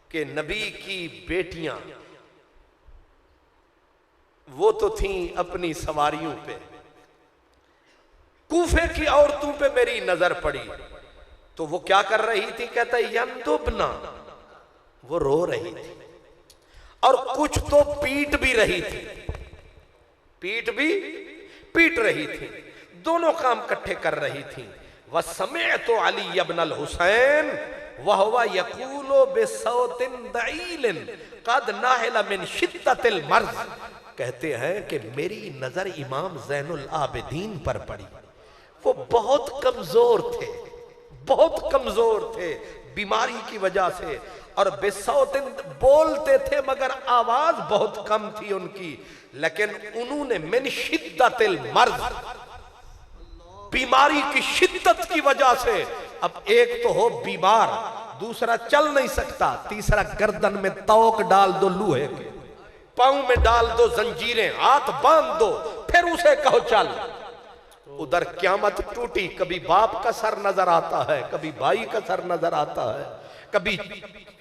कि नबी की बेटियां वो तो थीं अपनी सवारियों पे, कूफे की औरतों पे मेरी नजर पड़ी, तो वो क्या कर रही थी? कहता यंदुबना, वो रो रही थी, और कुछ तो पीट भी रही थी, पीट रही थी, दोनों काम इकट्ठे कर रही थी। वह समय तो अली इब्न हुसैन वह यकूलो बेसौतिन दईलिन कद नाहिला मिन शिद्दतिल मर्ज, कहते हैं कि मेरी नजर इमाम ज़ैनुल आबिदीन पर पड़ी। वो बहुत कमजोर थे, बहुत कमजोर थे बीमारी की वजह से, और बेसौतिन बोलते थे मगर आवाज बहुत कम थी उनकी, लेकिन उन्होंने मिन शिद्दतिल मर्ज, बीमारी की शिद्दत की वजह से, अब एक तो हो बीमार, दूसरा चल नहीं सकता, तीसरा गर्दन में तोक डाल दो लूहे के, पांव में डाल दो जंजीरें, हाथ बांध दो, फिर उसे कहो चल। उधर क्यामत टूटी, कभी बाप का सर नजर आता है, कभी भाई का सर नजर आता है, कभी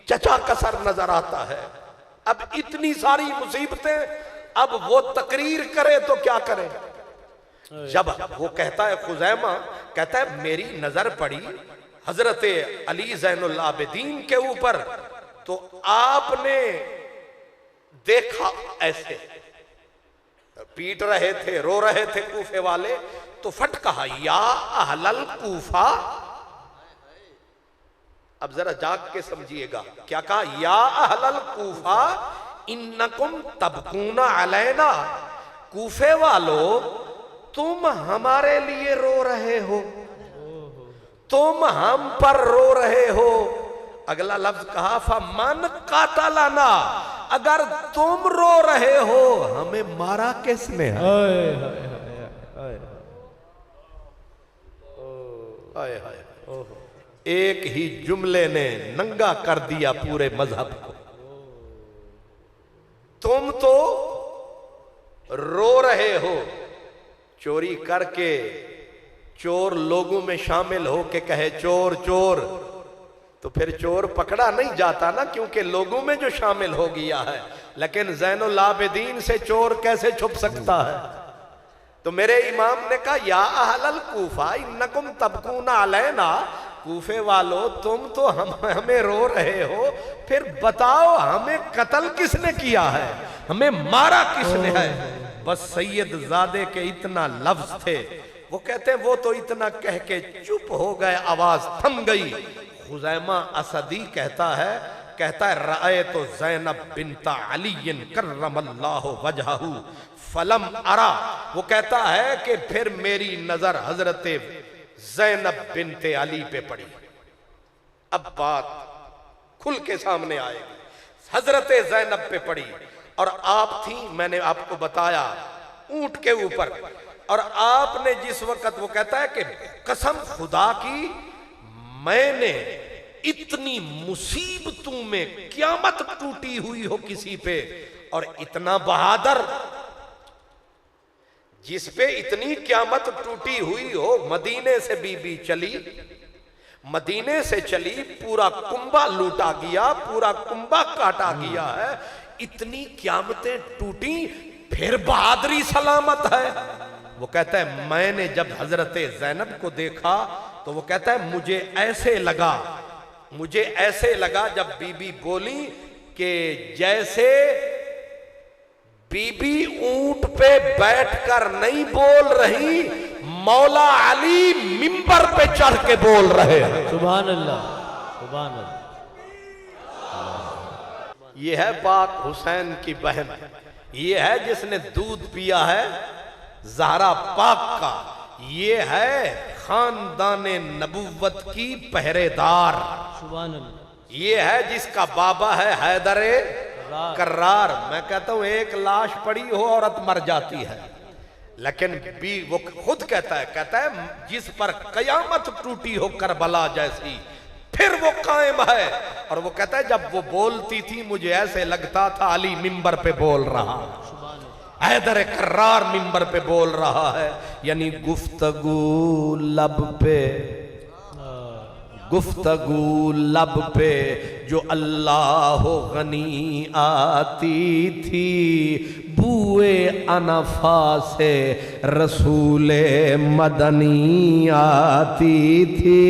चचा का सर नजर आता है। अब इतनी सारी मुसीबतें, अब वो तकरीर करे तो क्या करे? जब वो कहता है, खुजैमा कहता है मेरी नजर पड़ी हजरत अली ज़ैनुल आबिदीन के ऊपर, तो आपने देखा ऐसे पीट रहे थे, रो रहे थे कूफे वाले, तो फट कहा या अहलल कूफा, अब जरा जाग के समझिएगा क्या कहा, या अहलल कूफा इन्नकुम तबकूना अलैना, कूफे वालो तुम हमारे लिए रो रहे हो, तुम हम पर रो रहे हो। अगला लफ्ज कहा फमन कातलाना, अगर तुम रो रहे हो हमें मारा किसने है? हाय हाय, एक ही जुमले ने नंगा कर दिया पूरे मजहब को। तुम तो रो रहे हो चोरी करके, चोर लोगों में शामिल हो के कहे चोर चोर, तो फिर चोर पकड़ा नहीं जाता ना, क्योंकि लोगों में जो शामिल हो गया है। लेकिन ज़ैनुल आबिदीन से चोर कैसे छुप सकता है? तो मेरे इमाम ने कहा या अहलल कूफा इन्नकुम तबकूना अलैना, कूफे वालों तुम तो हमें रो रहे हो, फिर बताओ हमें कत्ल किसने किया है, हमें मारा किसने है? बस सैयद ज़ादे के इतना लफ्ज थे, वो कहते हैं वो तो इतना कह के चुप हो गए, आवाज थम गई। खुज़ैमा असदी कहता है राय तो ज़ैनब बिन्ता अलीन कर्रमल्लाहु वजहहू फलम अरा, वो कहता है कि फिर मेरी नजर हजरत ज़ैनब बिन्ते अली पे पड़ी। अब बात खुल के सामने आएगी, हजरत ज़ैनब पे पड़ी, और आप थी, मैंने आपको बताया, ऊंट के ऊपर, और आपने जिस वक्त, वो कहता है कि कसम खुदा की मैंने इतनी मुसीबतों में क़यामत टूटी हुई हो किसी पे, और इतना बहादुर जिस पे इतनी क़यामत टूटी हुई हो, मदीने से बीबी चली, मदीने से चली, पूरा कुंबा लूटा गया, पूरा कुंबा काटा गया है, इतनी क़यामतें टूटी, फिर बहादुरी सलामत है। वो कहता है मैंने जब हजरत ज़ैनब को देखा तो वो कहता है मुझे ऐसे लगा जब बीबी बोली कि जैसे बीबी ऊंट पे बैठकर नहीं बोल रही, मौला अली मिंबर पे चढ़ के बोल रहे हैं। सुभान अल्लाह, सुभान अल्लाह। ये है पाक हुसैन की बहन, ये है जिसने दूध पिया है ज़हरा पाक का, ये है खानदाने नबुव्वत की पहरेदार, सुभान अल्लाह। ये है जिसका बाबा है हैदरे कर्रार। मैं कहता हूं एक लाश पड़ी हो औरत मर जाती है, लेकिन वो खुद कहता है जिस पर कयामत टूटी हो करबला जैसी, फिर वो कायम है। और वो कहता है जब वो बोलती थी मुझे ऐसे लगता था अली मिंबर पे बोल रहा, हैदर कर्रार मिंबर पे बोल रहा है। यानी गुफ्तगू लब पे जो अल्लाह गनी आती थी, बुए अनफा से रसूले मदनी आती थी।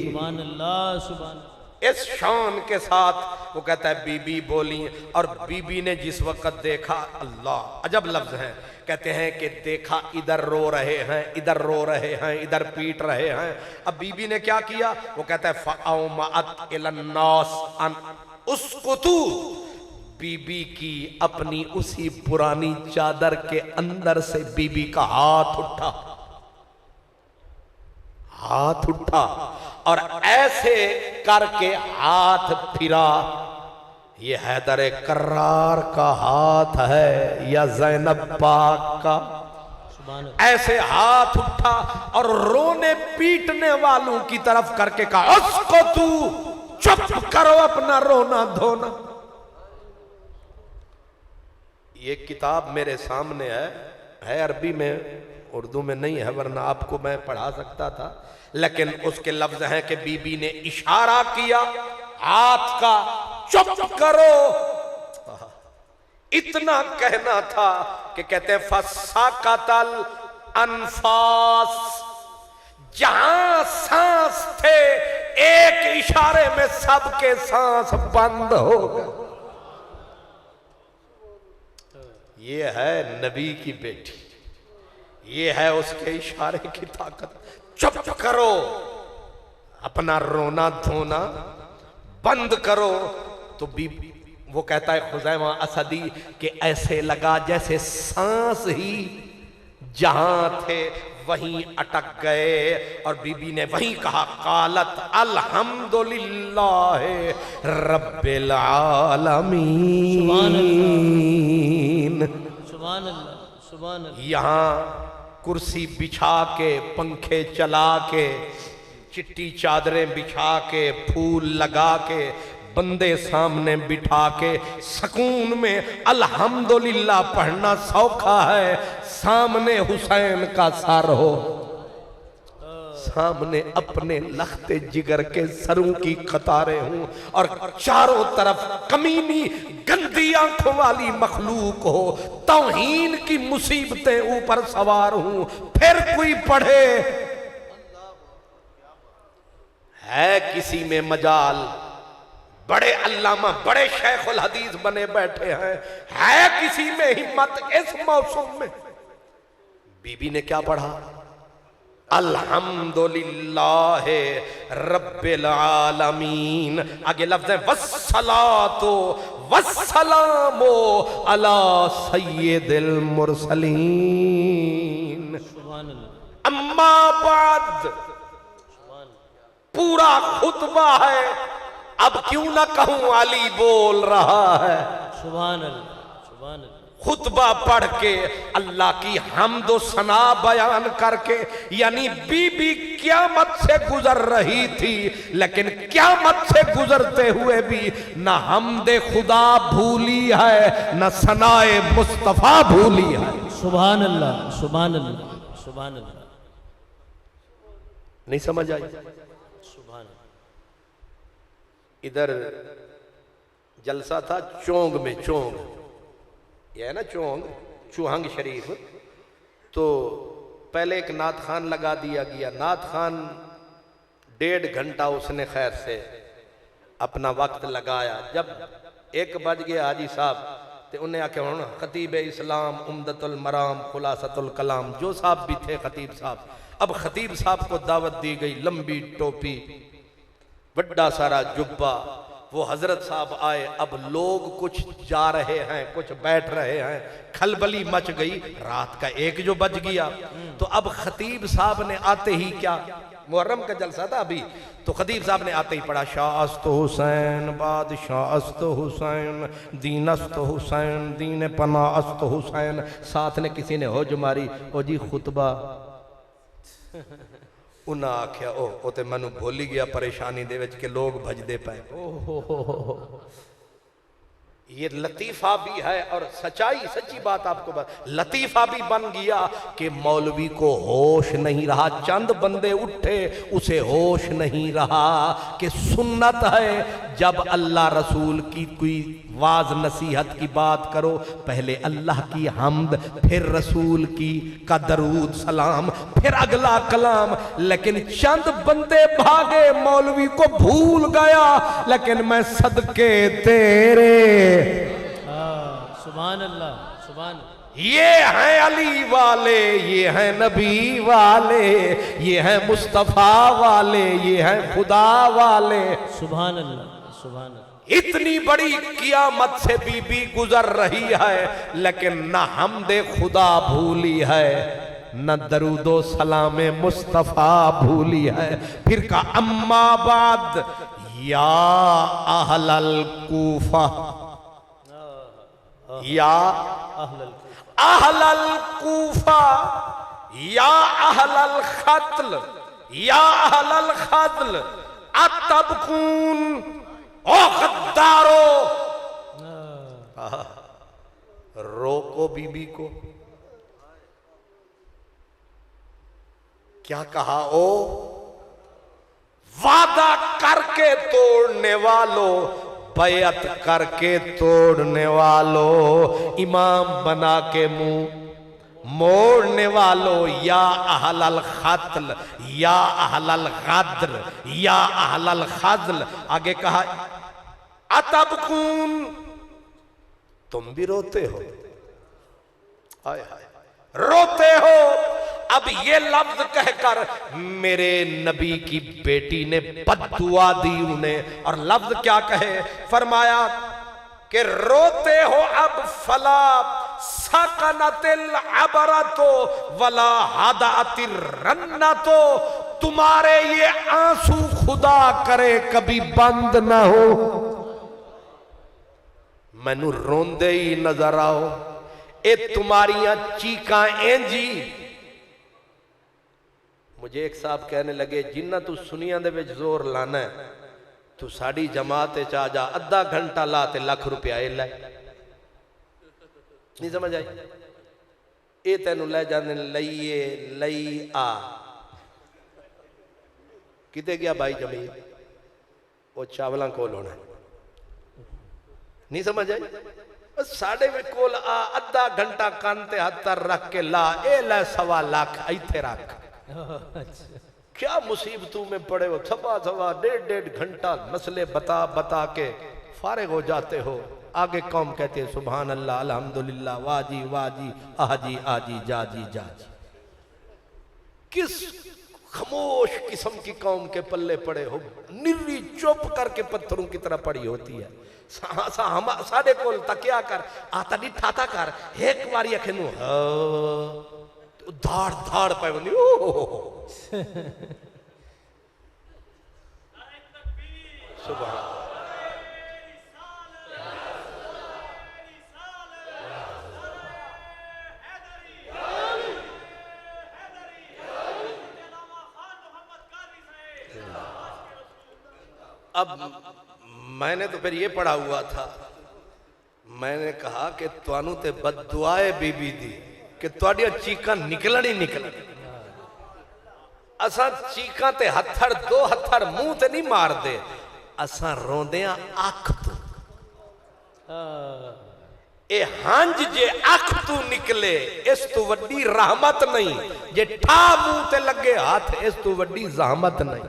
सुभान अल्लाह, सुभान। इस शान के साथ वो कहता है बीबी बोली, और बीबी ने जिस वक्त देखा, अल्लाह अजब लफ्ज है, कहते हैं कि देखा इधर रो रहे हैं, इधर रो रहे हैं, इधर पीट रहे हैं। अब बीबी ने क्या किया, वो कहता है फ़अौमअत इलन्नास अन उसकुतू, बीबी की अपनी उसी पुरानी चादर के अंदर से बीबी का हाथ उठा और ऐसे करके हाथ फिरा। ये हैदर कर्रार का हाथ है या ज़ैनब पाक का? ऐसे हाथ उठा और रोने पीटने वालों की तरफ करके कहा उसको तू चुप करो, अपना रोना धोना। ये किताब मेरे सामने है अरबी में, उर्दू में नहीं है, वरना आपको मैं पढ़ा सकता था, लेकिन उसके लफ्ज हैं कि बीबी ने इशारा किया हाथ का, चुप करो। इतना कहना था कि कहते हैं फसाकतल अनफास, जहां सांस थे एक इशारे में सबके सांस बंद हो गए। ये है नबी की बेटी, ये है उसके इशारे की ताकत। चुप करो, अपना रोना धोना बंद करो। तो वो कहता है खुज़ैमा असदी कि ऐसे लगा जैसे सांस ही जहां थे वहीं अटक गए। और बीबी ने वहीं कहा कालत अल्हम्दुलिल्लाह रब्बिल आलमीन। सुभान अल्लाह, सुभान अल्लाह। यहाँ कुर्सी बिछा के, पंखे चला के, चिट्टी चादरें बिछा के, फूल लगा के, बंदे सामने बिठा के सुकून में अल्हम्दुलिल्लाह पढ़ना सौखा है। सामने हुसैन का सर हो, सामने अपने लखते जिगर के सरों की कतारें हूं और चारों तरफ कमीनी गंदी आंखों वाली मखलूक हो, तौहीन की मुसीबतें ऊपर सवार हूं, फिर कोई पढ़े। है किसी में मजाल, बड़े अल्लामा बड़े शेखुल हदीस बने बैठे हैं, है किसी में हिम्मत इस मौसम में? बीबी ने क्या पढ़ा? अल्हम्दुलिल्लाह रब्बिल आलमीन। आगे लफ्ज़ है वस्सलातो वस्सलामो अला सय्यिदिल मुरसलीन। अम्मा बाद पूरा खुतबा है, अब क्यों ना कहूं अली बोल रहा है। सुभान अल्लाह, सुभान अल्लाह। खुतबा पढ़ के अल्लाह की हम्द व सना बयान करके, यानी बीबी क़यामत से गुजर रही थी, लेकिन क़यामत से गुजरते हुए भी न हम्द खुदा भूली है, न सनाए मुस्तफा भूली है। सुभान अल्लाह, सुभान अल्लाह, सुभान अल्लाह। नहीं समझ आई? सुभान। इधर जलसा था चोंग में, चोंग यह है ना चोंग, चुहंग शरीफ। तो पहले एक नात खान लगा दिया गया। नात खान 1.5 घंटा उसने खैर से अपना वक्त लगाया। जब 1 बज गया हाजी साहब तो उन्हें आके हूँ खतीब इस्लाम उम्दतुल मराम खुलासतुल कलाम जो साहब भी थे खतीब साहब। अब खतीब साहब को दावत दी गई, लंबी टोपी, बड़ा सारा जुब्बा। वो हजरत साहब आए। अब लोग कुछ जा रहे हैं, कुछ बैठ रहे हैं, खलबली मच गई। रात का 1 जो बज गया। तो अब खतीब साहब ने आते ही क्या, मुहर्रम का जलसा था अभी, तो खतीब साहब ने आते ही पढ़ा शाअस्त हुसैन बादशाहस्त हुसैन दीनस्त हुसैन दीन पनाअस्त हुसैन। साथ ने किसी ने होज मारी, ओ जी खुतबा। उन्हें आख्या ओ ते मैनू भूल ही गया परेशानी दे विच के लोग भजदे पे। ये लतीफा भी है और सच्चाई, सच्ची बात आपको बात, लतीफा भी बन गया कि मौलवी को होश नहीं रहा। चंद बंदे उठे, उसे होश नहीं रहा कि सुन्नत है जब अल्लाह रसूल की कोई वाज नसीहत की बात करो, पहले अल्लाह की हम्द, फिर रसूल की का दरूद सलाम, फिर अगला कलाम। लेकिन चंद बंदे भागे, मौलवी को भूल गया। लेकिन मैं सदके तेरे, सुभान अल्लाह, सुभान। ये हैं अली वाले, ये हैं नबी वाले, ये हैं मुस्तफा वाले, ये हैं खुदा वाले। सुभान अल्लाह, सुभान अल्लाह। इतनी बड़ी कियामत से बीबी गुजर रही है, लेकिन न हमदे खुदा भूली है, न दरूदो सलामे मुस्तफा भूली है। फिर का अम्मा बाद या अहलल कूफा, या अहलल कूफा, या अहलल खत्ल, या अहलल खत्ल अतबकून, ओ गद्दारो। रोको बीबी को। क्या कहा? ओ वादा करके तोड़ने वालों, बैयत करके तोड़ने वालों, इमाम बना के मुंह मोड़ने वालों, या अहलल खत्ल, या अहलल गद्र, या अहलल खज़ल। आगे कहा अतबकून, तुम भी रोते हो, हाय हाय रोते हो। अब ये लफ्ज कहकर मेरे नबी की बेटी ने बद्दुआ दी उन्हें। और लफ्ज क्या कहे, फरमाया कि रोते हो अब फला सकनतिल अबरतो वला हदातिर रन्नतो, तुम्हारे ये आंसू खुदा करे कभी बंद ना हो। मैनू रोंदे ही नजर आओ, ए तुम्हारियां चीकां इंजी। मुझे एक साहब कहने लगे, जिन्ना तू सुनिया दे विच जोर लाना है, तू साड़ी जमात च आ जा, अद्धा घंटा ला ते लाख रुपया लै। नहीं समझ आई? ये तेन लै जाने लईए लई आ। किते गया भाई जमीर, वो चावलों कोल होना। नहीं समझ आई? साढ़े में कोल आ, अद्धा घंटा कान ते हथ रख के ला, ए लै 1.25 लाख इथे रख। क्या मुसीबतों में पड़े हो, सवा 1.5 घंटा मसले बता बता के फारिग हो जाते हो। आगे कौम कहते हैं सुभान अल्लाह अल्हम्दुलिल्लाह, वाजी वाजी आजी आजी जाजी जाजी। किस खामोश किस्म की कौम के पल्ले पड़े हो, निर्री चुप करके पत्थरों की तरह पड़ी होती है। साढ़े कोल तकिया कर, आता डिठा था कर, एक बारी अखेनू धाड़ धाड़ पे बनी। सुभान अब मैंने तो फिर ये पढ़ा हुआ था, मैंने कहा कि तुहानू ते बद्दुआए बीबी दी कि तुहाडियां चीकां निकलन ही निकलन। असां चीकां ते हथड़ दो हथड़ मुंह ते नहीं मार दे, असां रोंदे आ अख तो। ए हंज जे अख तू निकले इस तू वड्डी रहमत नहीं, जे ठा मुंह ते लगे हाथ इस तू वड्डी जहमत नहीं।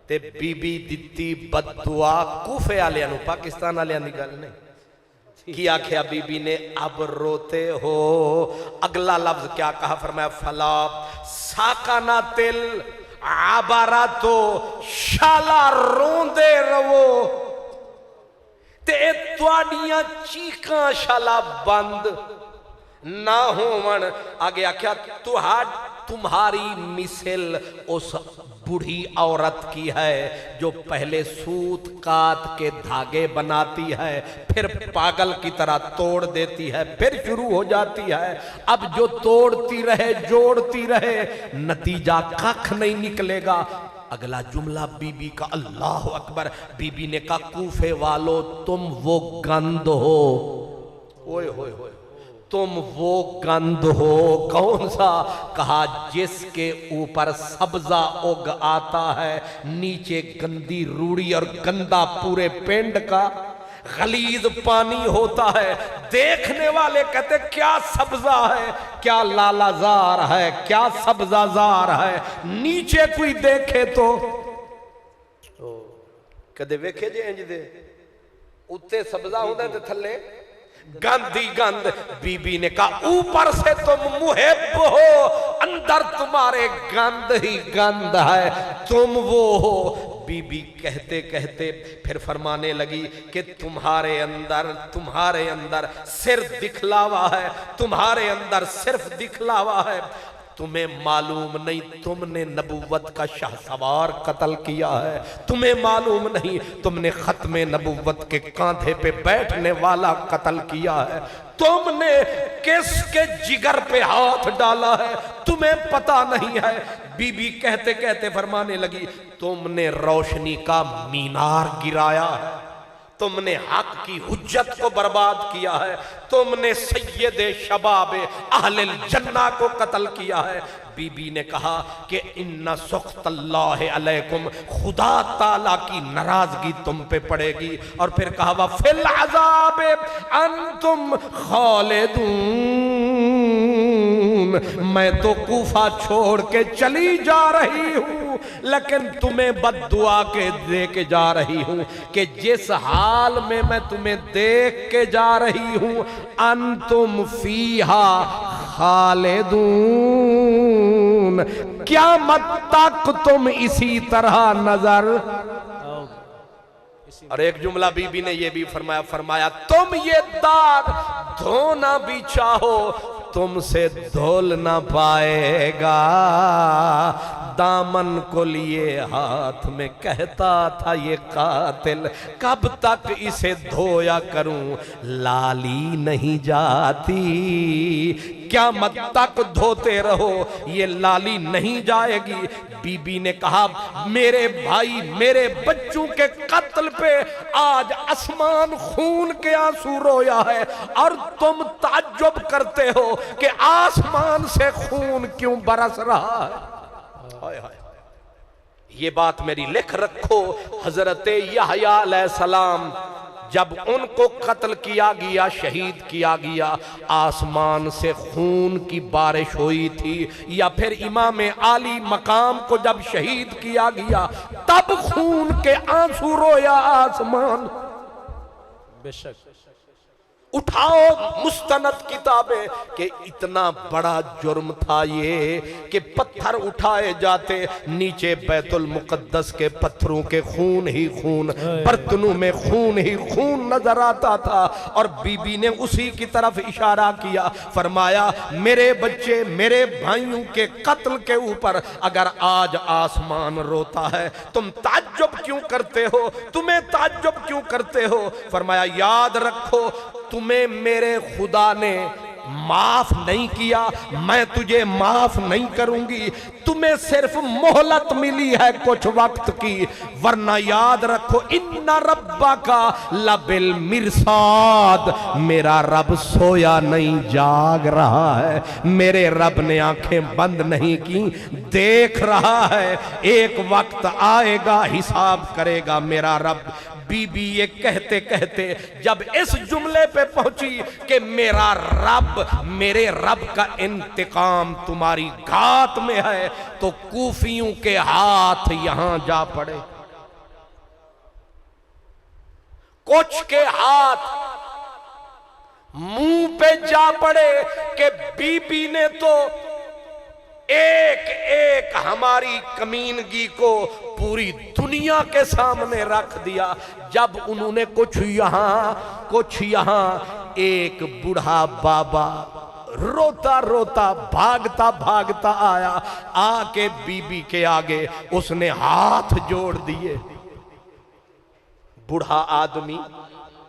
ते बीबी दिती बद्दुआ कूफे वालियां नू, पाकिस्तान वालियां दी गल नहीं। की आख्या बीबी ने, अब रोते हो। अगला लफ्ज क्या कहा, फरमाया फला साकाना तिल आबारा, तो शाला रोंदे रवो ते तुहाडियां चीकां शाला बंद ना होवन। आगे आख्या तुम्हारी मिसल उस बूढ़ी औरत की है जो पहले सूत काट के धागे बनाती है, फिर पागल की तरह तोड़ देती है, फिर शुरू हो जाती है। अब जो तोड़ती रहे जोड़ती रहे नतीजा कख नहीं निकलेगा। अगला जुमला बीबी का, अल्लाह अकबर। बीबी ने कहा, कूफे वालों तुम वो गंद हो। ओए होए होए, तुम वो गंद हो। कौन सा? कहा जिसके ऊपर सब्जा उग आता है, नीचे गंदी रूड़ी और गंदा पूरे पेंड का गलीज पानी होता है। देखने वाले कहते क्या सब्जा है, क्या लालाजार है, क्या सब्जाजार है। नीचे कोई देखे तो कदे वेखे जे इंज दे उत्ते सब्जा होता ते थल्ले गंदी गंद। बीबी ने कहा ऊपर से तुम मुहिब हो, अंदर तुम्हारे गंद ही गंद है, तुम वो हो। बीबी कहते कहते फिर फरमाने लगी कि तुम्हारे अंदर सिर्फ दिखलावा है, तुम्हारे अंदर सिर्फ दिखलावा है। तुम्हें मालूम नहीं तुमने नबुव्वत का शाहसवार कत्ल किया है, तुम्हें मालूम नहीं तुमने खत्मे नबुव्वत के कांधे पे बैठने वाला कत्ल किया है, तुमने किसके जिगर पे हाथ डाला है तुम्हें पता नहीं है। बीबी कहते कहते फरमाने लगी, तुमने रोशनी का मीनार गिराया है, तुमने हक की हुज्जत को बर्बाद किया है, तुमने सैयदे शबाब अहलिल जन्ना को कत्ल किया है। बीबी ने कहा कि इन्ना सुख्तल्लाह अलैकुम, खुदा ताला की नाराजगी तुम पे पड़ेगी। और फिर कहा वा फिल अज़ाब अंतुम खालिदून, मैं तो कूफा छोड़ के चली जा रही हूं, लेकिन तुम्हें बद्दुआ के दे के जा रही हूं कि जिस हाल में मैं तुम्हें देख के जा रही हूं, अंतुम फीहा खालिदून, क़यामत तक तुम इसी तरह नजर। और एक जुमला बीबी ने ये भी फरमाया तुम ये दाग धोना भी चाहो तुमसे धोल ना पाएगा। दामन को लिए हाथ में कहता था ये कातिल, कब तक इसे धोया करूं, लाली नहीं जाती। क़यामत तक धोते रहो, ये लाली नहीं जाएगी। बीबी ने कहा मेरे भाई मेरे बच्चों के कत्ल पे आज आसमान खून के आंसू रोया है और तुम ताज्जुब करते हो कि आसमान से खून क्यों बरस रहा है। हाय हाय, ये बात मेरी लिख रखो। हजरत यहया अलैहिस्सलाम जब उनको कत्ल किया गया, शहीद किया गया, आसमान से खून की बारिश हुई थी, या फिर इमाम आली मकाम को जब शहीद किया गया तब खून के आंसू रोया आसमान। बेशक उठाओ मुस्तनद किताबें कि इतना बड़ा जुर्म था ये कि पत्थर उठाए जाते, नीचे बैतुल मुकद्दस के पत्थरों के खून ही खून, बर्तनों में खून ही खून नजर आता था। और बीबी ने उसी की तरफ इशारा किया, फरमाया मेरे बच्चे मेरे भाइयों के कत्ल के ऊपर अगर आज आसमान रोता है तुम ताज्जुब क्यों करते हो, तुम्हें ताज्जुब क्यों करते हो। फरमाया याद रखो तुम्हें मेरे खुदा ने माफ नहीं किया, मैं तुझे माफ नहीं करूंगी, तुम्हें सिर्फ मोहलत मिली है कुछ वक्त की, वरना याद रखो इन्ना रब्बा का लबिल मिरसाद, मेरा रब सोया नहीं जाग रहा है, मेरे रब ने आंखें बंद नहीं की, देख रहा है, एक वक्त आएगा हिसाब करेगा मेरा रब। बीबी ये कहते कहते जब इस जुमले पे पहुंची कि मेरा रब मेरे रब का इंतकाम तुम्हारी घात में है, तो कूफियों के हाथ यहां जा पड़े, कुछ के हाथ मुंह पे जा पड़े कि बीबी ने तो एक एक हमारी कमीनगी को पूरी दुनिया के सामने रख दिया। जब उन्होंने कुछ यहां एक बूढ़ा बाबा रोता रोता भागता भागता आया, आके बीबी के आगे उसने हाथ जोड़ दिए। बूढ़ा आदमी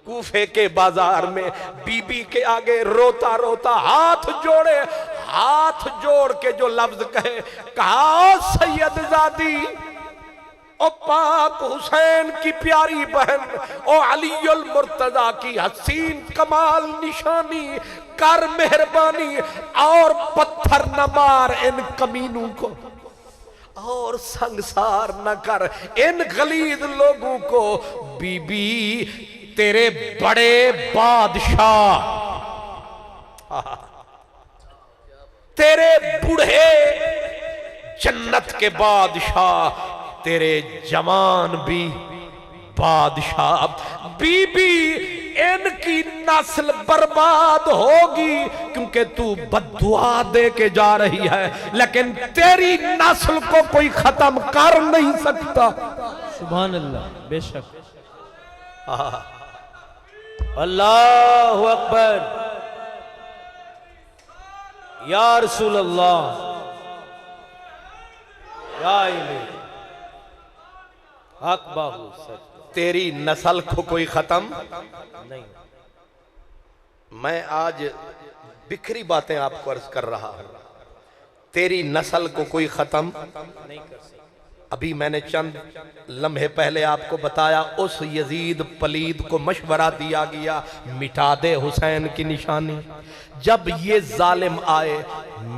कूफे के बाजार में बीबी के आगे रोता रोता हाथ जोड़े, हाथ जोड़ के जो लफ्ज कहा सैयदजादी, ओ पाक हुसैन की प्यारी बहन, ओ अलीउल मुर्तजा की हसीन कमाल निशानी, कर मेहरबानी और पत्थर न मार इन कमीनों को और संसार न कर इन गलीद लोगों को। बीबी तेरे बड़े बादशाह, तेरे बूढ़े जन्नत के बादशाह, तेरे जवान भी बादशाह, बीबी इनकी नस्ल बर्बाद होगी क्योंकि तू बद्दुआ दे के जा रही है, लेकिन तेरी नस्ल को कोई खत्म कर नहीं सकता। सुभान अल्लाह, बेशक। अल्लाहु अकबर, या रसूल अल्लाह, या इलाही, हक बाहु सच, तेरी नस्ल को कोई खत्म नहीं। मैं आज बिखरी बातें आपको अर्ज कर रहा हूं, तेरी नस्ल को कोई खत्म नहीं कर सकता। अभी मैंने चंद लम्हे पहले आपको बताया, उस यजीद पलीद को मशवरा दिया गया मिटा दे हुसैन की निशानी। जब ये जालिम आए,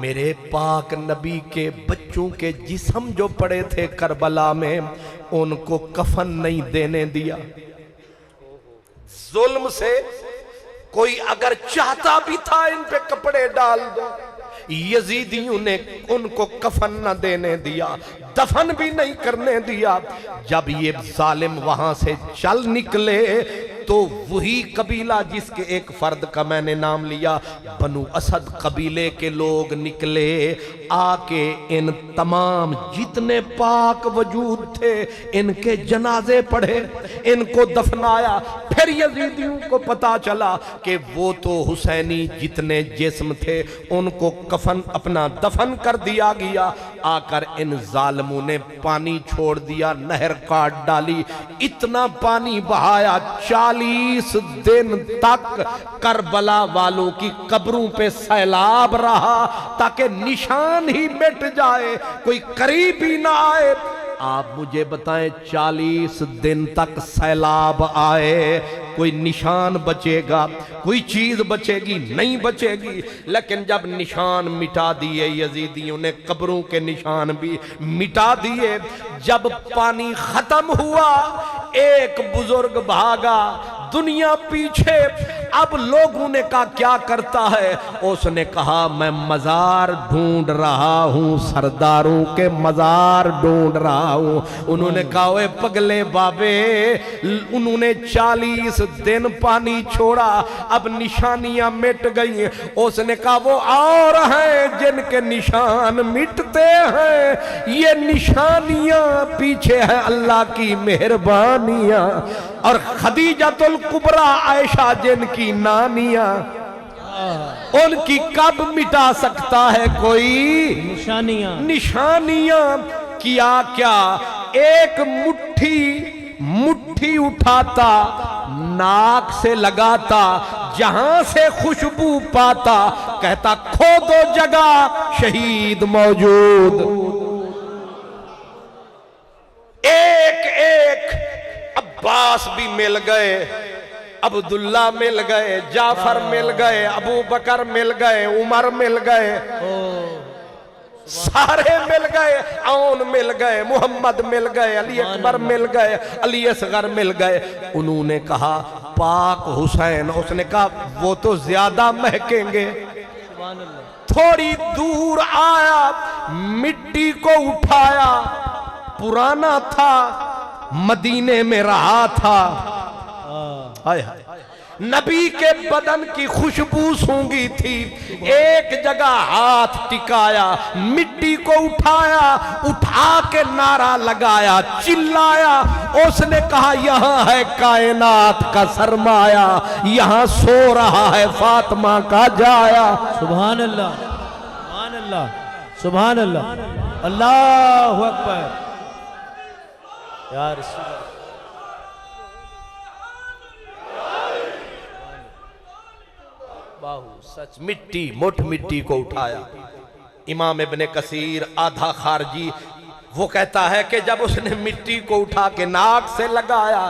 मेरे पाक नबी के बच्चों के जिस्म जो पड़े थे करबला में, उनको कफन नहीं देने दिया। जुल्म से कोई अगर चाहता भी था इन पे कपड़े डाल दो, यजीदियों ने उनको कफन न देने दिया, दफन भी नहीं करने दिया। जब ये जालिम वहां से चल निकले तो वही कबीला जिसके एक फर्द का मैंने नाम लिया, बनु असद कबीले के लोग निकले, आके इन तमाम जितने पाक वजूद थे इनके जनाजे पढ़े, इनको दफनाया। फिर यजीदियों को पता चला कि वो तो हुसैनी जितने जिस्म थे उनको कफन अपना दफन कर दिया गया। आकर इन जालिमों ने पानी छोड़ दिया, नहर काट डाली, इतना पानी बहाया 40 दिन तक करबला वालों की कब्रों पे सैलाब रहा, ताकि निशान ही मिट जाए, कोई करीब ही ना आए। आप मुझे बताएं 40 दिन तक सैलाब आए, कोई निशान बचेगा, कोई चीज बचेगी? नहीं बचेगी। लेकिन जब निशान मिटा दिए यजीदियों ने, कब्रों के निशान भी मिटा दिए, जब पानी खत्म हुआ एक बुजुर्ग भागा, दुनिया पीछे। अब लोगों ने कहा क्या करता है? उसने कहा मैं मजार ढूंढ रहा हूं, सरदारों के मजार ढूंढ रहा हूं। उन्होंने कहा ओए पगले बाबे, उन्होंने 40 दिन पानी छोड़ा, अब निशानियां मिट गई। उसने कहा वो और हैं जिनके निशान मिटते हैं, ये निशानियां पीछे है अल्लाह की मेहरबानियां। और खदीजतुल कुबरा आयशा जिनकी नानियां, उनकी कब मिटा सकता है कोई? निशानियां। किया क्या? एक मुट्ठी उठाता, नाक से लगाता, जहां से खुशबू पाता, कहता खोदो जगह शहीद मौजूद। एक एक अब्बास भी मिल गए, अब्दुल्ला मिल गए, जाफर मिल गए, अबू बकर मिल गए, उमर मिल गए, सारे मिल गए, औन मिल गए, मोहम्मद मिल गए, अली अकबर मिल गए, अली असगर मिल गए। उन्होंने कहा पाक हुसैन, उसने कहा वो तो ज्यादा महकेंगे। थोड़ी दूर आया, मिट्टी को उठाया, पुराना था, मदीने में रहा था। हाय हाय, नबी के बदन की खुशबू सूंघी थी। एक जगह हाथ टिकाया, मिट्टी को उठाया, उठा के नारा लगाया, चिल्लाया। उसने कहा यहाँ है कायनात का सरमाया, यहाँ सो रहा है फातिमा का जाया। सुभान अल्लाह, सुभान अल्लाह, सुभान अल्लाह, अल्लाहु अकबर। यार सच मिट्टी, मुठ मिट्टी को उठाया। इमाम इब्ने कसीर आधा खारजी वो कहता है कि जब उसने मिट्टी को उठा के नाक से लगाया,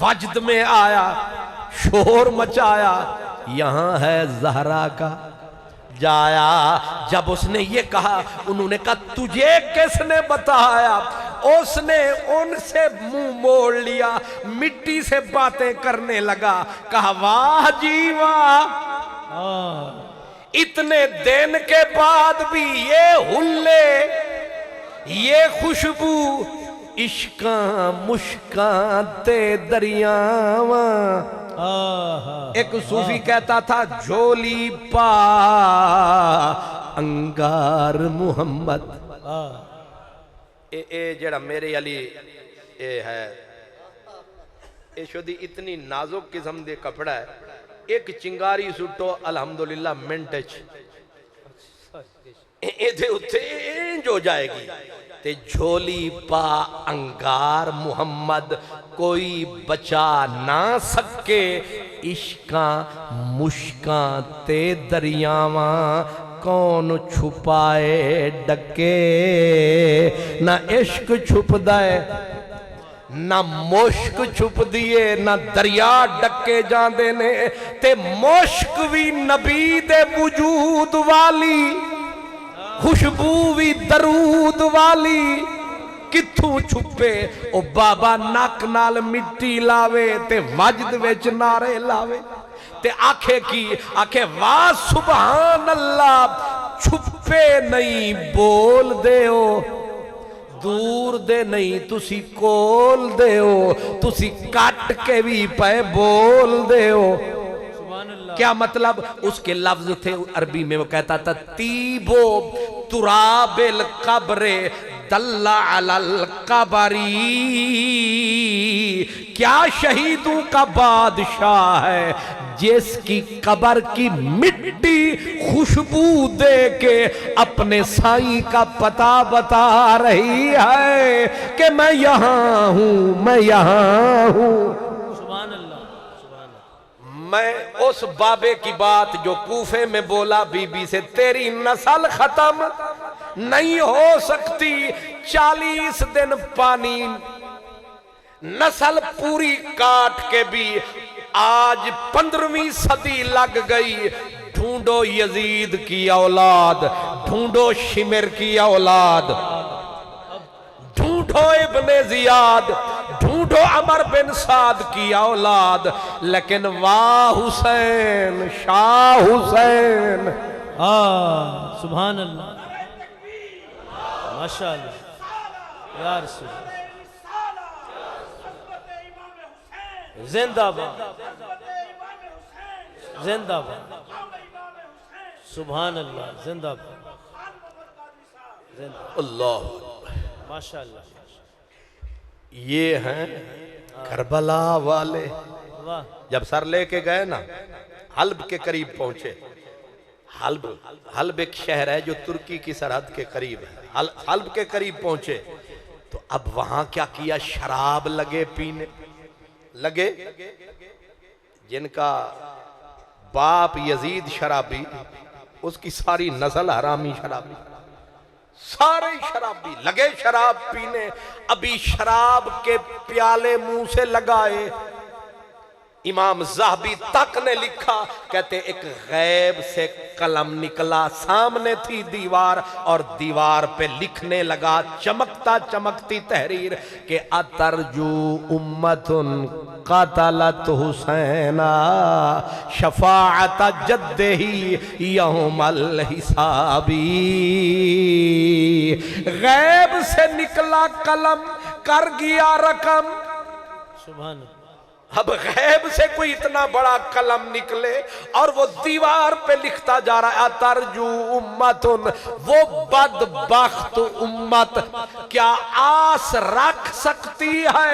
वजद में आया, शोर मचाया, यहां है जहरा का जाया। जब उसने ये कहा, उन्होंने कहा तुझे किसने बताया? उसने उनसे मुंह मोड़ लिया, मिट्टी से बातें करने लगा। कहा वाह जी वाह, इतने दिन के बाद भी ये हुल्ले, ये खुशबू, इश्का मुश्का ते दरियावा। एक सूफी कहता था झोली पा अंगार मुहम्मद। ए जेड़ा मेरे अली ए है, ए शुद्धी इतनी नाजुक किस्म दे कपड़ा है, एक चिंगारी सुटो अल्हम्दुलिल्लाह मिनट ए उत्ते इंज हो जाएगी। ते झोली पा अंगार मुहम्मद, कोई बचा ना सके, इश्का मुश्का ते दरियावा, कौन छुपाए डके। ना इश्क छुप दे, ना मुश्क छुप दिए, ना दरिया डके जांदे ने। ते मुश्क भी नबी दे वजूद वाली, खुशबू भी दरूद वाली, किथों छुपे? ओ बाबा नक नाल मिट्टी लावे ते वजद विच नारे लावे, ते आखे की आखे वाह सुभान अल्लाह, छुपे नहीं बोल दे। दूर दे नहीं तुसी कोल दे हो, तुसी कट के भी पे बोल दे हो। सुभान अल्लाह। क्या मतलब? उसके लफ्ज थे अरबी में, वो कहता था तीबो तुराबिल कब्रे दल्ला अलल कबरी। क्या शहीदों का बादशाह है जिसकी कब्र की मिट्टी खुशबू दे के अपने साईं का पता बता रही है कि मैं यहां हूं, मैं यहां हूं। सुभान अल्लाह, सुभान अल्लाह। मैं उस बाबे की बात जो कूफे में बोला बीबी से, तेरी नस्ल खत्म नहीं हो सकती, 40 दिन पानी, नस्ल पूरी काट के भी आज 15वीं सदी लग गई। ढूंढो यजीद की औलाद, ढूंढो शिमर की औलाद, ढूंढो इब्ने जियाद, ढूंढो अमर बिन साद की औलाद, लेकिन वाह हुसैन, शाह हुसैन। सुभान अल्लाह, माशाअल्लाह या रसूल, जिंदाबाद, जिंदाबाद, सुभान अल्लाह, जिंदाबाद, जिंदाबाद, अल्लाह। माशाअल्लाह। ये हैं करबला वाले। वाह। जब सर लेके गए ना, हल्ब के करीब पहुंचे। हल्ब एक शहर है जो तुर्की की सरहद के करीब है। हल्ब के करीब पहुंचे तो अब वहां क्या किया, शराब लगे पीने लगे। जिनका बाप यजीद शराबी, उसकी सारी नस्ल हरामी शराबी, सारे शराबी लगे शराब पीने। अभी शराब के प्याले मुंह से लगाए, इमाम ज़ाहबी तक ने लिखा, कहते एक गैब से कलम निकला, सामने थी दीवार और दीवार पे लिखने लगा चमकता चमकती तहरीर के अतरजू उम्मतुन कतलत हुसैना शफाअत जद्दही यौमल हिसाबी। गैब से निकला कलम, कर गया रकम। सुभान। अब गैब से कोई इतना बड़ा कलम निकले और वो दीवार पे लिखता जा रहा है अतरजू उम्मतुन, वो बदबख्त उम्मत क्या आस रख सकती है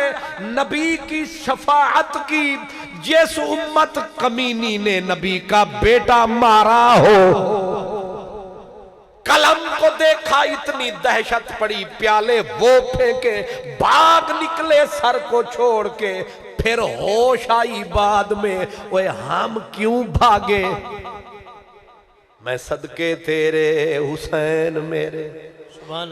नबी की शफाअत की, जिस उम्मत कमीनी ने नबी का बेटा मारा हो। कलम को देखा, इतनी दहशत पड़ी, प्याले वो फेंके, भाग निकले सर को छोड़ के। फिर होश आई बाद में, ओए हम क्यों भागे, मैं सदके तेरे हुसैन मेरे।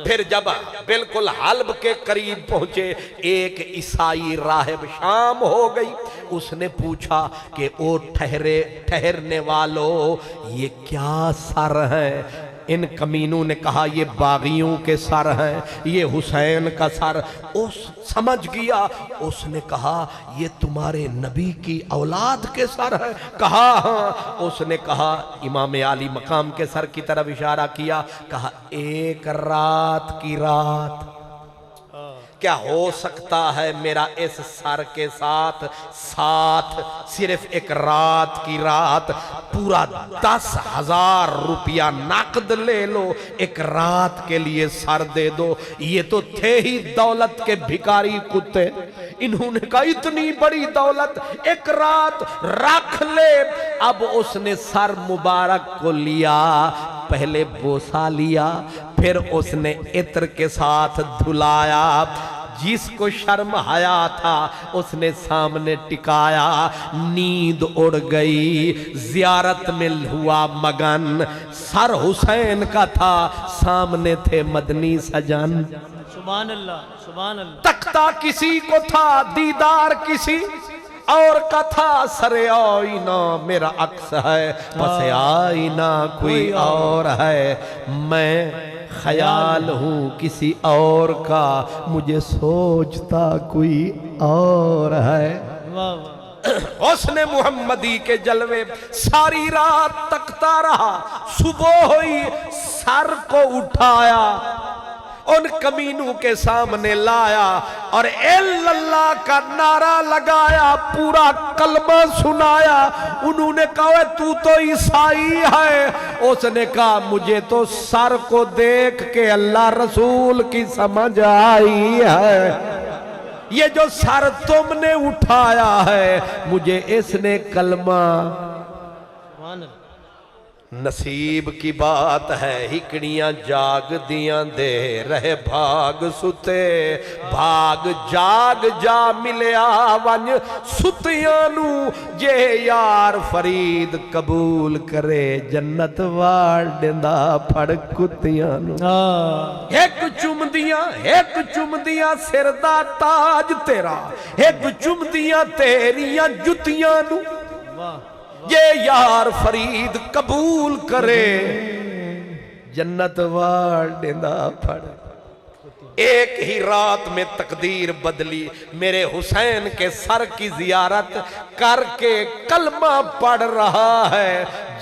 फिर जब बिल्कुल हल्ब के करीब पहुंचे, एक ईसाई राहिब शाम हो गई, उसने पूछा कि ओ ठहरने वालों, ये क्या सर है? इन कमीनों ने कहा ये बागियों के सर हैं, ये हुसैन का सर। उस समझ गया, उसने कहा ये तुम्हारे नबी की औलाद के सर है? कहा हाँ। उसने कहा इमाम आली मकाम के सर की तरफ इशारा किया, कहा एक रात की रात क्या हो सकता है मेरा इस सर के साथ? सिर्फ एक रात की रात, पूरा 10,000 रुपया नकद ले लो, एक रात के लिए सर दे दो। ये तो थे ही दौलत के भिखारी कुत्ते, इन्होंने कहा इतनी बड़ी दौलत एक रात रख ले। अब उसने सर मुबारक को लिया, पहले बोसा लिया, फिर उसने इत्र के साथ धुलाया, जिसको शर्म हया था उसने सामने टिकाया। नींद उड़ गई, जियारत में हुआ मगन, सर हुसैन का था, सामने थे मदनी सजन। सुभान अल्लाह, सुभान अल्लाह। तख्ता किसी को था, दीदार किसी और का था, सरे आईना मेरा अक्स है, बस आईना कोई और है, मैं ख्याल हूँ किसी और का, मुझे सोचता कोई और है। वाह वाह। उसने मुहम्मदी के जलवे सारी रात तकता रहा, सुबह हुई, सर को उठाया उन कमीनों के सामने लाया और इल्लल्लाह का नारा लगाया, पूरा कलमा सुनाया। उन्होंने कहा तू तो ईसाई है। उसने कहा मुझे तो सर को देख के अल्लाह रसूल की समझ आई है, ये जो सर तुमने उठाया है मुझे इसने कलमा। नसीब की बात है हिकड़ियां जाग दियां दे रहे भाग सुते, भाग जाग जा मिलिया वंज सुतियां नू, जे यार फरीद कबूल करे जन्नत वाड़ देंदा फड़ कुतियां नू। एक चुमदियां सिर दा ताज तेरा, एक चुमदियां तेरियां जुतियां नू, ये यार फरीद कबूल करे जन्नत वाड़ देंदा फड़। एक ही रात में तकदीर बदली, मेरे हुसैन के सर की जियारत करके कलमा पढ़ रहा है,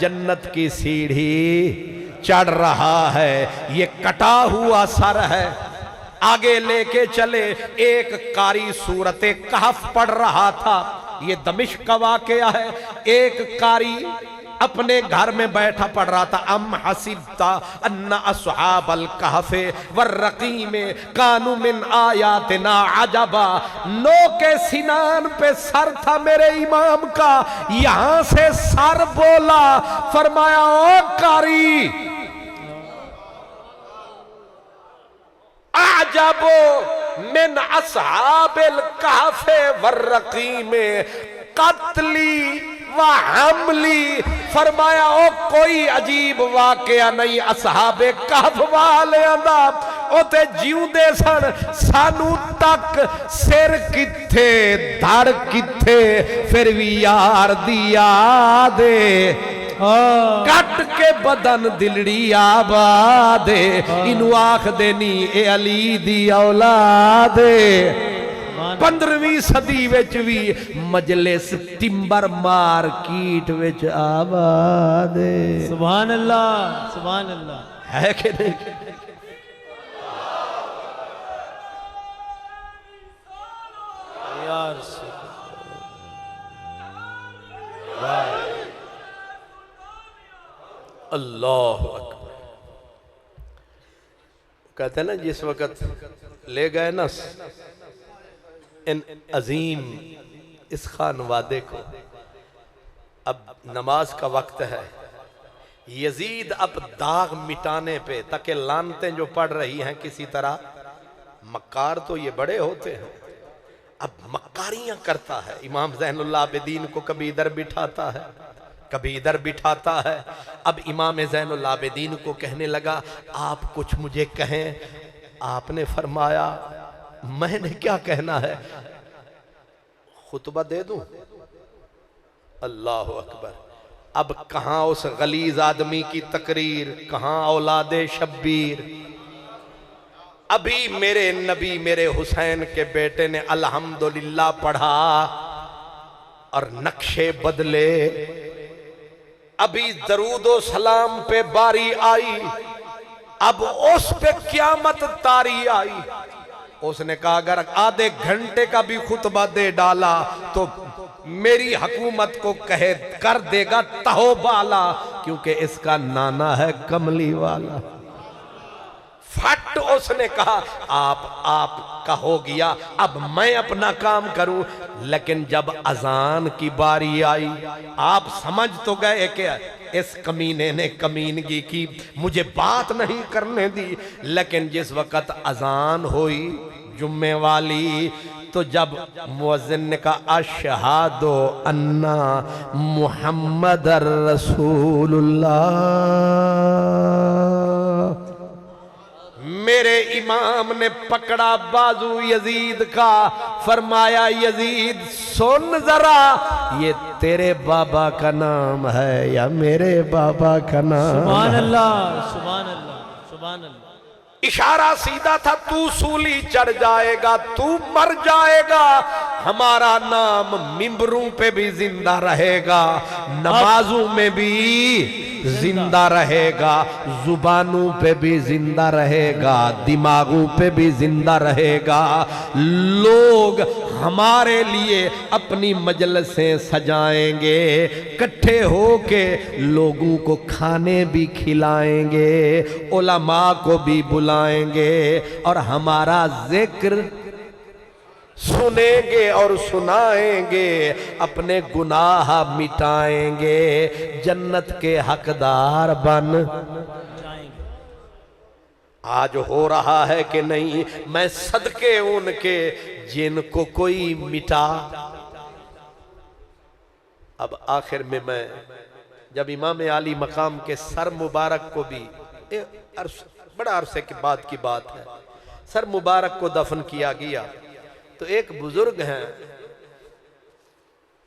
जन्नत की सीढ़ी चढ़ रहा है। ये कटा हुआ सर है। आगे लेके चले, एक कारी सूरते कहफ पढ़ रहा था। ये दमिश्क का वाकया है। एक कारी अपने घर में बैठा पढ़ रहा था, अम हसिबता अन्ना अस्हाबल कहफे वर्रकीमे कानू मिन आयातिना अजबा। नो के सिनान पे सर था मेरे इमाम का, यहां से सर बोला, फरमाया ओ कारी आजबो मिन अस्हाबिल कहफे वर्रकीमे कत्ली व हमली। फरमाया ओ कोई अजीब वाकया नहीं असहाबे कहफ वाले दा, ओ ते जीउंदे सन, सानू तक सिर किथे धड़ किथे, फिर भी यार दी याद कट के बदन दिलड़ी आबाद, इनू आख देनी ए अली दी औलाद। 15वीं सदी विच भी मजलिस टिंबर मार्केट विच आबाद। सुभान अल्लाह, सुभान अल्लाह, है कि नहीं? यार अल्लाह अकबर। कहते हैं ना जिस वक्त ले गए ना इन अजीम इस खानवादे को, अब नमाज का वक्त है। यजीद अब दाग मिटाने पे, ताकि लानतें जो पड़ रही हैं किसी तरह, मक्कार तो ये बड़े होते हैं, अब मक्कारियां करता है। इमाम ज़ैनुल आबिदीन को कभी इधर बिठाता है, कभी इधर बिठाता है। अब इमाम ज़ैनुल आबिदीन को कहने लगा आप कुछ मुझे कहें। आपने फरमाया मैंने क्या कहना है, खुतबा दे दूं? अल्लाह अकबर। अब कहां उस गलीज आदमी की तकरीर, कहां औलादे शब्बीर। अभी मेरे नबी मेरे हुसैन के बेटे ने अल्हम्दुलिल्लाह पढ़ा और नक्शे बदले। अभी दरूदो सलाम पे बारी आई, अब उस पे क़यामत तारी आई। उसने कहा अगर आधे घंटे का भी खुतबा दे डाला तो मेरी हुकूमत को कहे कर देगा तहोबाला, क्योंकि इसका नाना है कमली वाला। फट उसने कहा आपका हो गया, अब मैं अपना काम करूं। लेकिन जब अजान की बारी आई, आप समझ तो गए कि इस कमीने ने कमीनगी की, मुझे बात नहीं करने दी। लेकिन जिस वक़्त अजान हुई जुम्मे वाली, तो जब मुअज्जिन ने कहा अशहादु अन्ना मुहम्मदर रसूलुल्लाह, मेरे इमाम ने पकड़ा बाजू यजीद का, फरमाया यजीद सुन जरा, ये तेरे बाबा का नाम है या मेरे बाबा का नाम? सुभान अल्लाह, सुभान अल्लाह, सुभान अल्लाह। इशारा सीधा था, तू सूली चढ़ जाएगा, तू मर जाएगा, हमारा नाम मिंबरों पे भी जिंदा रहेगा, नमाजों में भी जिंदा रहेगा, जुबानों पे भी जिंदा रहेगा, दिमागों पे भी जिंदा रहेगा। लोग हमारे लिए अपनी मजलिसें सजाएंगे, इकट्ठे होके लोगों को खाने भी खिलाएंगे, उलमा को भी बुलाएंगे और हमारा जिक्र सुनेंगे और सुनाएंगे, अपने गुनाह मिटाएंगे, जन्नत के हकदार बन जाएंगे। आज हो रहा है कि नहीं? मैं सदके उनके जिनको कोई मिटा। अब आखिर में मैं जब इमाम आली मकाम के सर मुबारक को भी बड़ा अरसे के बाद की बात है, सर मुबारक को दफन किया गया तो एक बुजुर्ग हैं,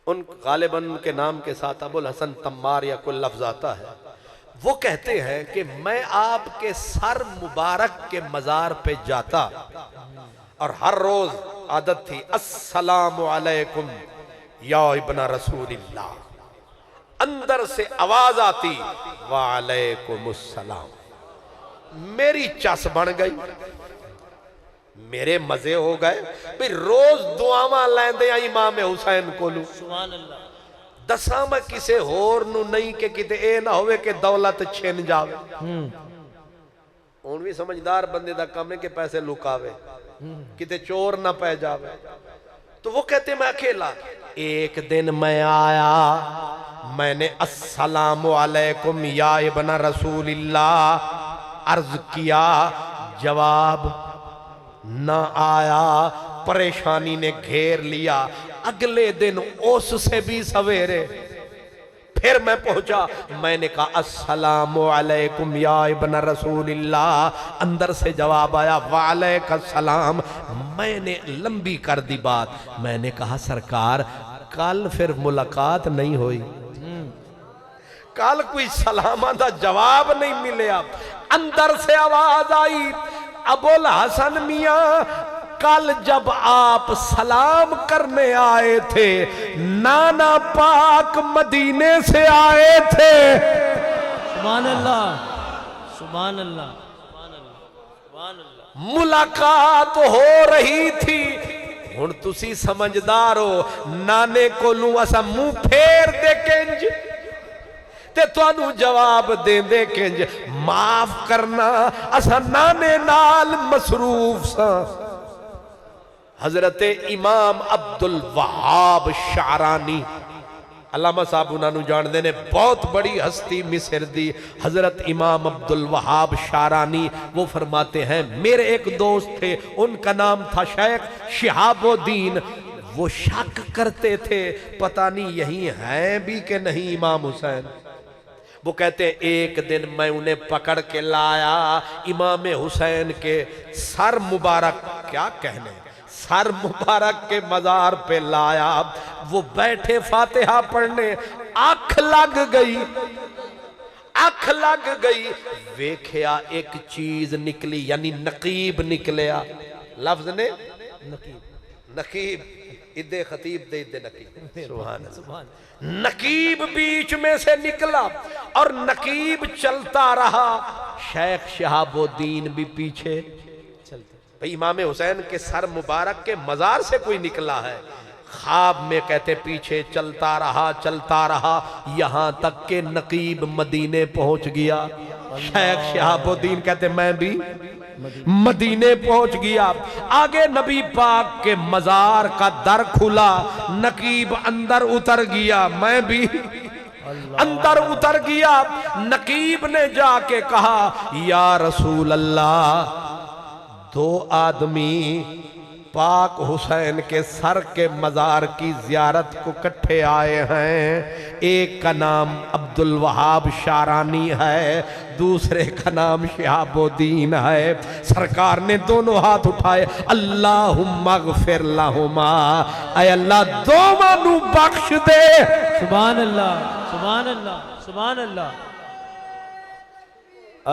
उन गालिबन के नाम के साथ अबुल हसन तम्मार या कोई लफ्ज आता है, वो कहते हैं कि मैं आपके सर मुबारक के मजार पे जाता और हर रोज आदत थी अस्सलामु अलैकुम या इब्न रसूलिल्लाह, अंदर से आवाज आती वालेकुमुस्सलाम। मेरी चस बन गई, मेरे मजे हो गए, फिर रोज दुआवा लैंदे इमाम हुसैन को सुभान अल्लाह। दसा मैं किसे होर नू नहीं कि किते ए ना होवे कि दौलत छिन जावे। हुण भी समझदार बंदे दा काम है कि पैसे लुकावे, किते चोर ना पै जावे। तो वो कहते मैं अकेला, एक दिन मैं आया, मैंने अस्सलामु अलैकुम या इब्न रसूलिल्लाह अर्ज किया, जवाब ना आया, परेशानी ने घेर लिया। अगले दिन उससे भी सवेरे फिर मैं पहुंचा, मैंने कहा अस्सलामु अलैकुम या इब्न रसूलिल्लाह, अंदर से जवाब आया वालेकुम। मैंने लंबी कर दी बात, मैंने कहा सरकार कल फिर मुलाकात नहीं हुई, कल कोई सलामा दा जवाब नहीं मिले। अंदर से आवाज आई अबुल हसन मियां, कल जब आप सलाम करने आए थे नाना पाक मदीने से आए थे। सुभान अल्लाह, सुभान अल्लाह, सुभान अल्लाह, सुभान अल्लाह। मुलाकात हो रही थी। हुण तुसी समझदार हो, नाने कोलू असा मुंह फेर दे किंज ते तुहानू जवाब देंदे किंज। माफ करना, असा नाने नाल मसरूफ सा। हजरत इमाम अब्दुल वहाब शारानी, अल्लामा साहब उन्होंने जानते ने, बहुत बड़ी हस्ती मिस्र दी, हजरत इमाम अब्दुल वहाब शारानी। वो फरमाते हैं मेरे एक दोस्त थे, उनका नाम था शेख शिहाबुद्दीन। वो शक करते थे पता नहीं यही हैं भी कि नहीं इमाम हुसैन। वो कहते एक दिन मैं उन्हें पकड़ के लाया, इमाम हुसैन के सर मुबारक, क्या कहने, सर मुबारक के मजार पे लाया। वो बैठे फातिहा पढ़ने, आंख लग गई, आंख लग गई। वेख्या एक चीज निकली, यानी नकीब निकलिया। लफ्ज ने नकीब, नकीब, इदे खतीब दे इदे नकीब। सुभान सुभान। नकीब बीच में से निकला और नकीब चलता रहा, शेख शहाबुद्दीन भी पीछे चलते। भाई इमाम हुसैन के सर मुबारक के मजार से कोई निकला है। ख्वाब में कहते पीछे चलता रहा, यहां तक के नकीब मदीने पहुंच गया। शेख शहाबुद्दीन कहते मैं भी मदीने पहुंच गया। आगे नबी पाक के मजार का दर खुला, नकीब अंदर उतर गया, मैं भी अंदर उतर गया। नकीब ने जाके कहा या रसूल अल्लाह, दो आदमी पाक हुसैन के सर के मजार की जियारत को इकट्ठे आए हैं। एक का नाम अब्दुल वहाब शारानी है, दूसरे का नाम शिहाबुद्दीन है। सरकार ने दोनों हाथ उठाए, अल्लाहुम्मा गफिर लहुमा, ऐ अल्लाह दोवां नू बख्श दे। सुभान अल्लाह, सुभान अल्लाह, सुभान अल्लाह।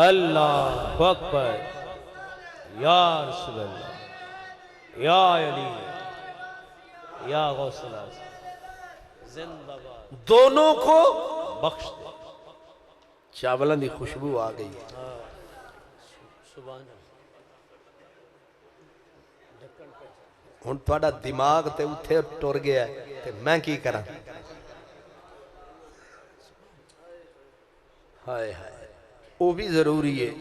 अल्लाहु अकबर, या रसूल अल्लाह, या अली। या गौसल आज़म जिंदाबाद, दोनों को बख्श दे। चावलों की खुशबू आ गई। हाँ, सुभान अल्लाह। हुण तुहाडा दिमाग ते उत्थे टुर गया है, ते मैं की करा। हाय हाय, वो भी जरूरी है,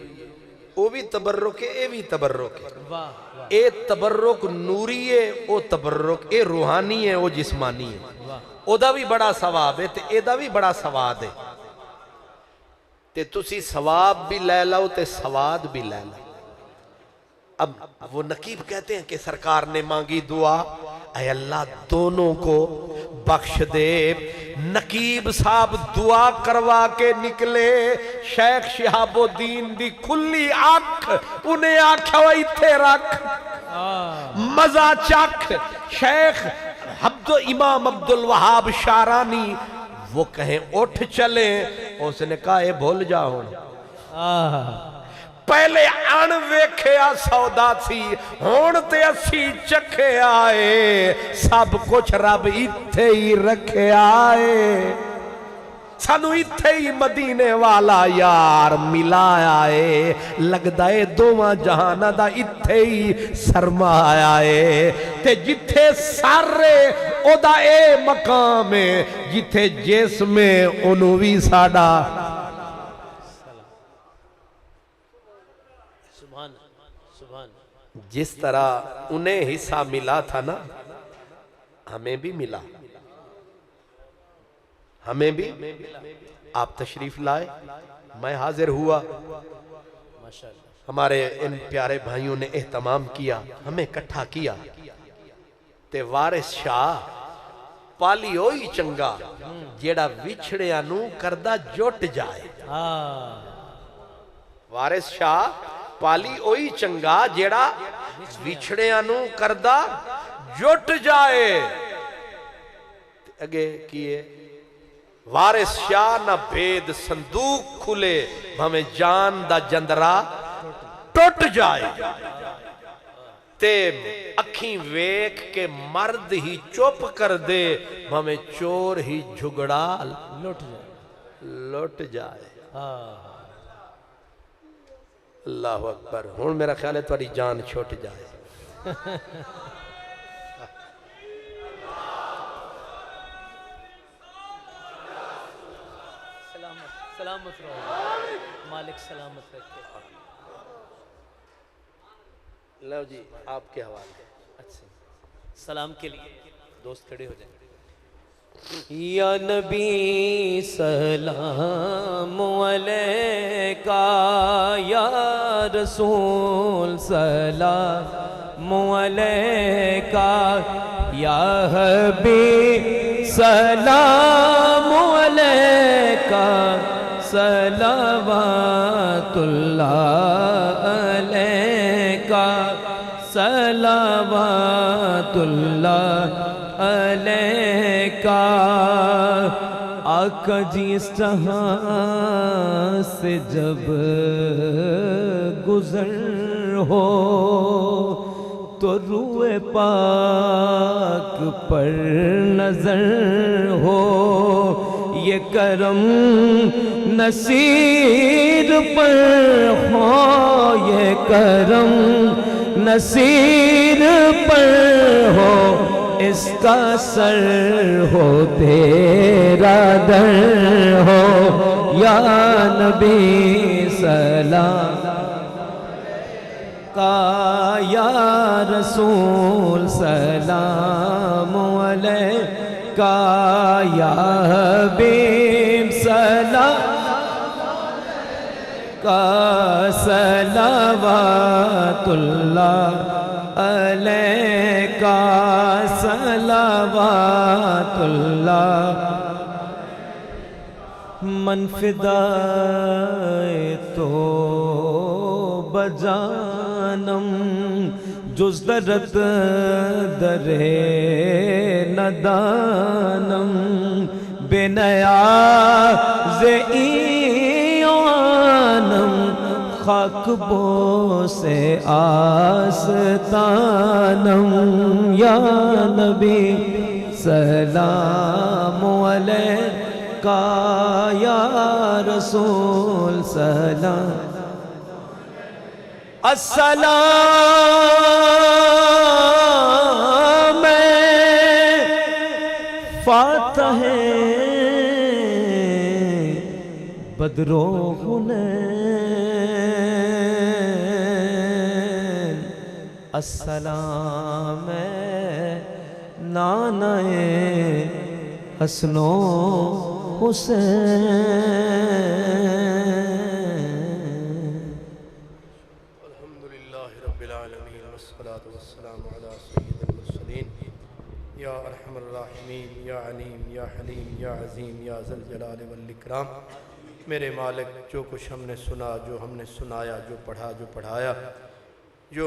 वो भी तबर्रुक है, ये भी तबर्रुक है। वाह वाह ए तबर्रुक नूरी है, वो तबर्रुक ए रूहानी है, वो जिस्मानी है। वाह, ओदा भी बड़ा सवाब है ते एदा भी बड़ा सवाद है। ते तुसी सवाब भी ले लो ते सवाद भी ले लो। अब वो नकीब कहते हैं कि सरकार ने मांगी दुआ, ऐ अल्लाह दोनों को बख्श दे। नकीब साहब दुआ करवा के निकले, शेख शिहाबुद्दीन दी खुली अख उन्हें आख्या इत्थे रख, मजा चख। शेख इमाम अब्दुल वहाब शारानी वो कहें उठ चले, उसने कहा ये भूल जाओ, पहले अण वेख्या सौदा सी, हुण ते असी चखे आए, सब कुछ रब इत्थे ही रखे आए। सानू इत्थे ही मदीने वाला यार मिलाया है, लगदा है दोवां जहाना दा इत्थे ही सरमाया है। ते जिथे सारे ओदा ए मकाम है, जिथे जिस्म ओनू भी साडा। सुभान सुभान। जिस तरह उन्हें हिस्सा मिला था ना, हमें भी मिला, हमें भी। आप तशरीफ लाए, मैं हाजिर हुआ, माशाअल्लाह। हमारे इन प्यारे भाइयों ने एहतमाम किया, हमें इकट्ठा किया। ते वारिस शाह पाली ओही चंगा जेड़ा विछड़िया नू करदा जुट जाए। वारिस शाह पाली ओही चंगा जेड़ा विछड़िया नू करदा जुट जाए। अगे किए वारिस शाह ना भेद संदूक खुले, भावें जान दा जंदरा टुट जाए। ते अखी वेख के मर्द ही चुप कर दे, भावें चोर ही झुगड़ा लुट जाए। अल्लाह अकबर। हुण मेरा ख्याल है तुहाडी जान छुट जाए। सलामत रहो, मालिक सलामत रखे। लो जी आपके हवाले। अच्छा, सलाम के लिए दोस्त खड़े हो जाए। या नबी सलाम अलैका, या रसूल सलाम अलैका, या हबीब सलाम अलैका, सलावतुल्लाह अलैका, सलावतुल्लाह अलैका। आका जी इस जहां से जब गुजर हो, तो रूए पाक पर नजर हो। ये करम नसीर पर हो, ये करम नसीर पर हो, इसका सर हो तेरा दर हो। या नबी सलाम का, या रसूल सलाम अलैका, या हबीब सलाम का, सलावतुल्लाह अलैका, सलावतुल्लाह। मन फिदाए तो बजानम, जुज दरत दरे नदानम, बेनया ज़े ईवानम, खाक बोसे आस्तानम या नबी सलाम अलैका या रसूल सलाम अस्सलाम फातह बदरो हुनैन अस्सलाम नानाए हसनो हुसैन। अल्हम्दुलिल्लाहि रब्बिल आलमीन वस्सलातु वस्सलामु अला सय्यिदिल मुरसलीन या अरहमर राहिमीन या अलीम या हलीम या अज़ीम या ज़ल जलाल वल इकराम। मेरे मालिक, जो कुछ हमने सुना, जो हमने सुनाया, जो पढ़ा, जो पढ़ाया, जो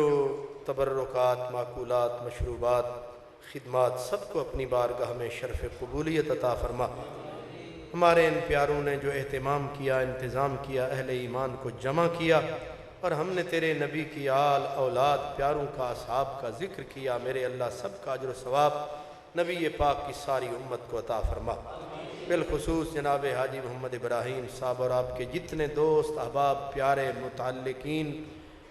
तबर्रुकात, माकूलात, मशरूबात, खिदमात, सबको अपनी बारगाह में शर्फ़ कबूलियत अता फरमा। हमारे इन प्यारों ने जो एहतमाम किया, इंतज़ाम किया, अहले ईमान को जमा किया और हमने तेरे नबी की आल औलाद प्यारों का असहाब का ज़िक्र किया, मेरे अल्लाह सब का अजर सवाब नबी पाक की सारी उम्मत को अता फरमा। बिलखुसूस जनाब हाजी मोहम्मद इब्राहीम साहब और आपके जितने दोस्त अहबाब, प्यारे, मुतअल्लिकीन,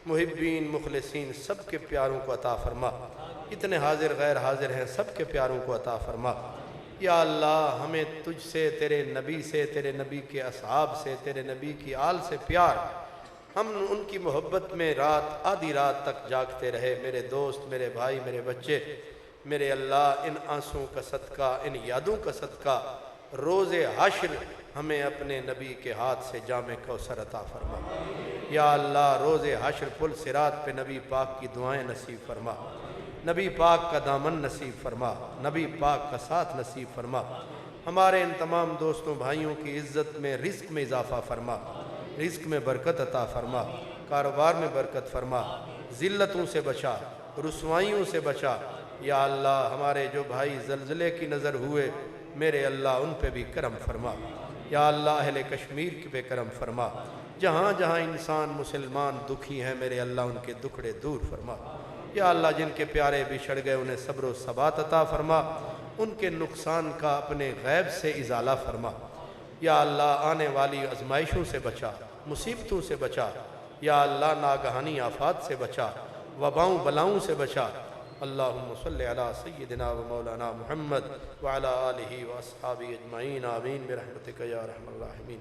मुहिब्बीन, मुखलिसीन, सब के प्यारों को अता फरमा। जितने हाजिर गैर हाजिर हैं सब के प्यारों को अता फरमा। या अल्लाह, हमें तुझसे, तेरे नबी से, तेरे नबी के असहाब से, तेरे नबी की आल से प्यार, हम उनकी मोहब्बत में रात आधी रात तक जागते रहे। मेरे दोस्त, मेरे भाई, मेरे बच्चे, मेरे अल्लाह, इन आंसुओं का सदका, इन यादों का सदका रोज़े हाशिर हमें अपने नबी के हाथ से जामे कौसर अता फरमा। या अल्लाह, रोज़े हाशिर पुल सिरात पे नबी पाक की दुआएं नसीब फरमा, नबी पाक का दामन नसीब फरमा, नबी पाक का साथ नसीब फरमा। हमारे इन तमाम दोस्तों भाइयों की इज़्ज़त में, रिज़्क़ में इजाफ़ा फरमा, रिज़्क़ में बरकत अता फरमा, कारोबार में बरकत फरमा, ज़िल्लतों से बचा, रुसवाइयों से बचा। या अल्लाह, हमारे जो भाई ज़लज़ले की नज़र हुए, मेरे अल्लाह उन पे भी करम फरमा। या अल्लाह, अहले कश्मीर पे करम फरमा। जहाँ जहाँ इंसान मुसलमान दुखी हैं, मेरे अल्लाह उनके दुखड़े दूर फरमा। या अल्लाह, जिनके प्यारे बिछड़ गए उन्हें सब्र व सबात अता फरमा, उनके नुकसान का अपने गैब से इजाला फरमा। या अल्लाह, आने वाली आजमाइशों से बचा, मुसीबतों से बचा। या अल्लाह, नागहानी आफात से बचा, वबाओं बलाओं से बचा। अल्लाहुम्मा सल्लि अला सय्यिदिना व मौलाना मुहम्मद व अला आलिहि व अस्हाबिहि अजमईन आमीन बिरहमतिका या अरहमर राहिमीन।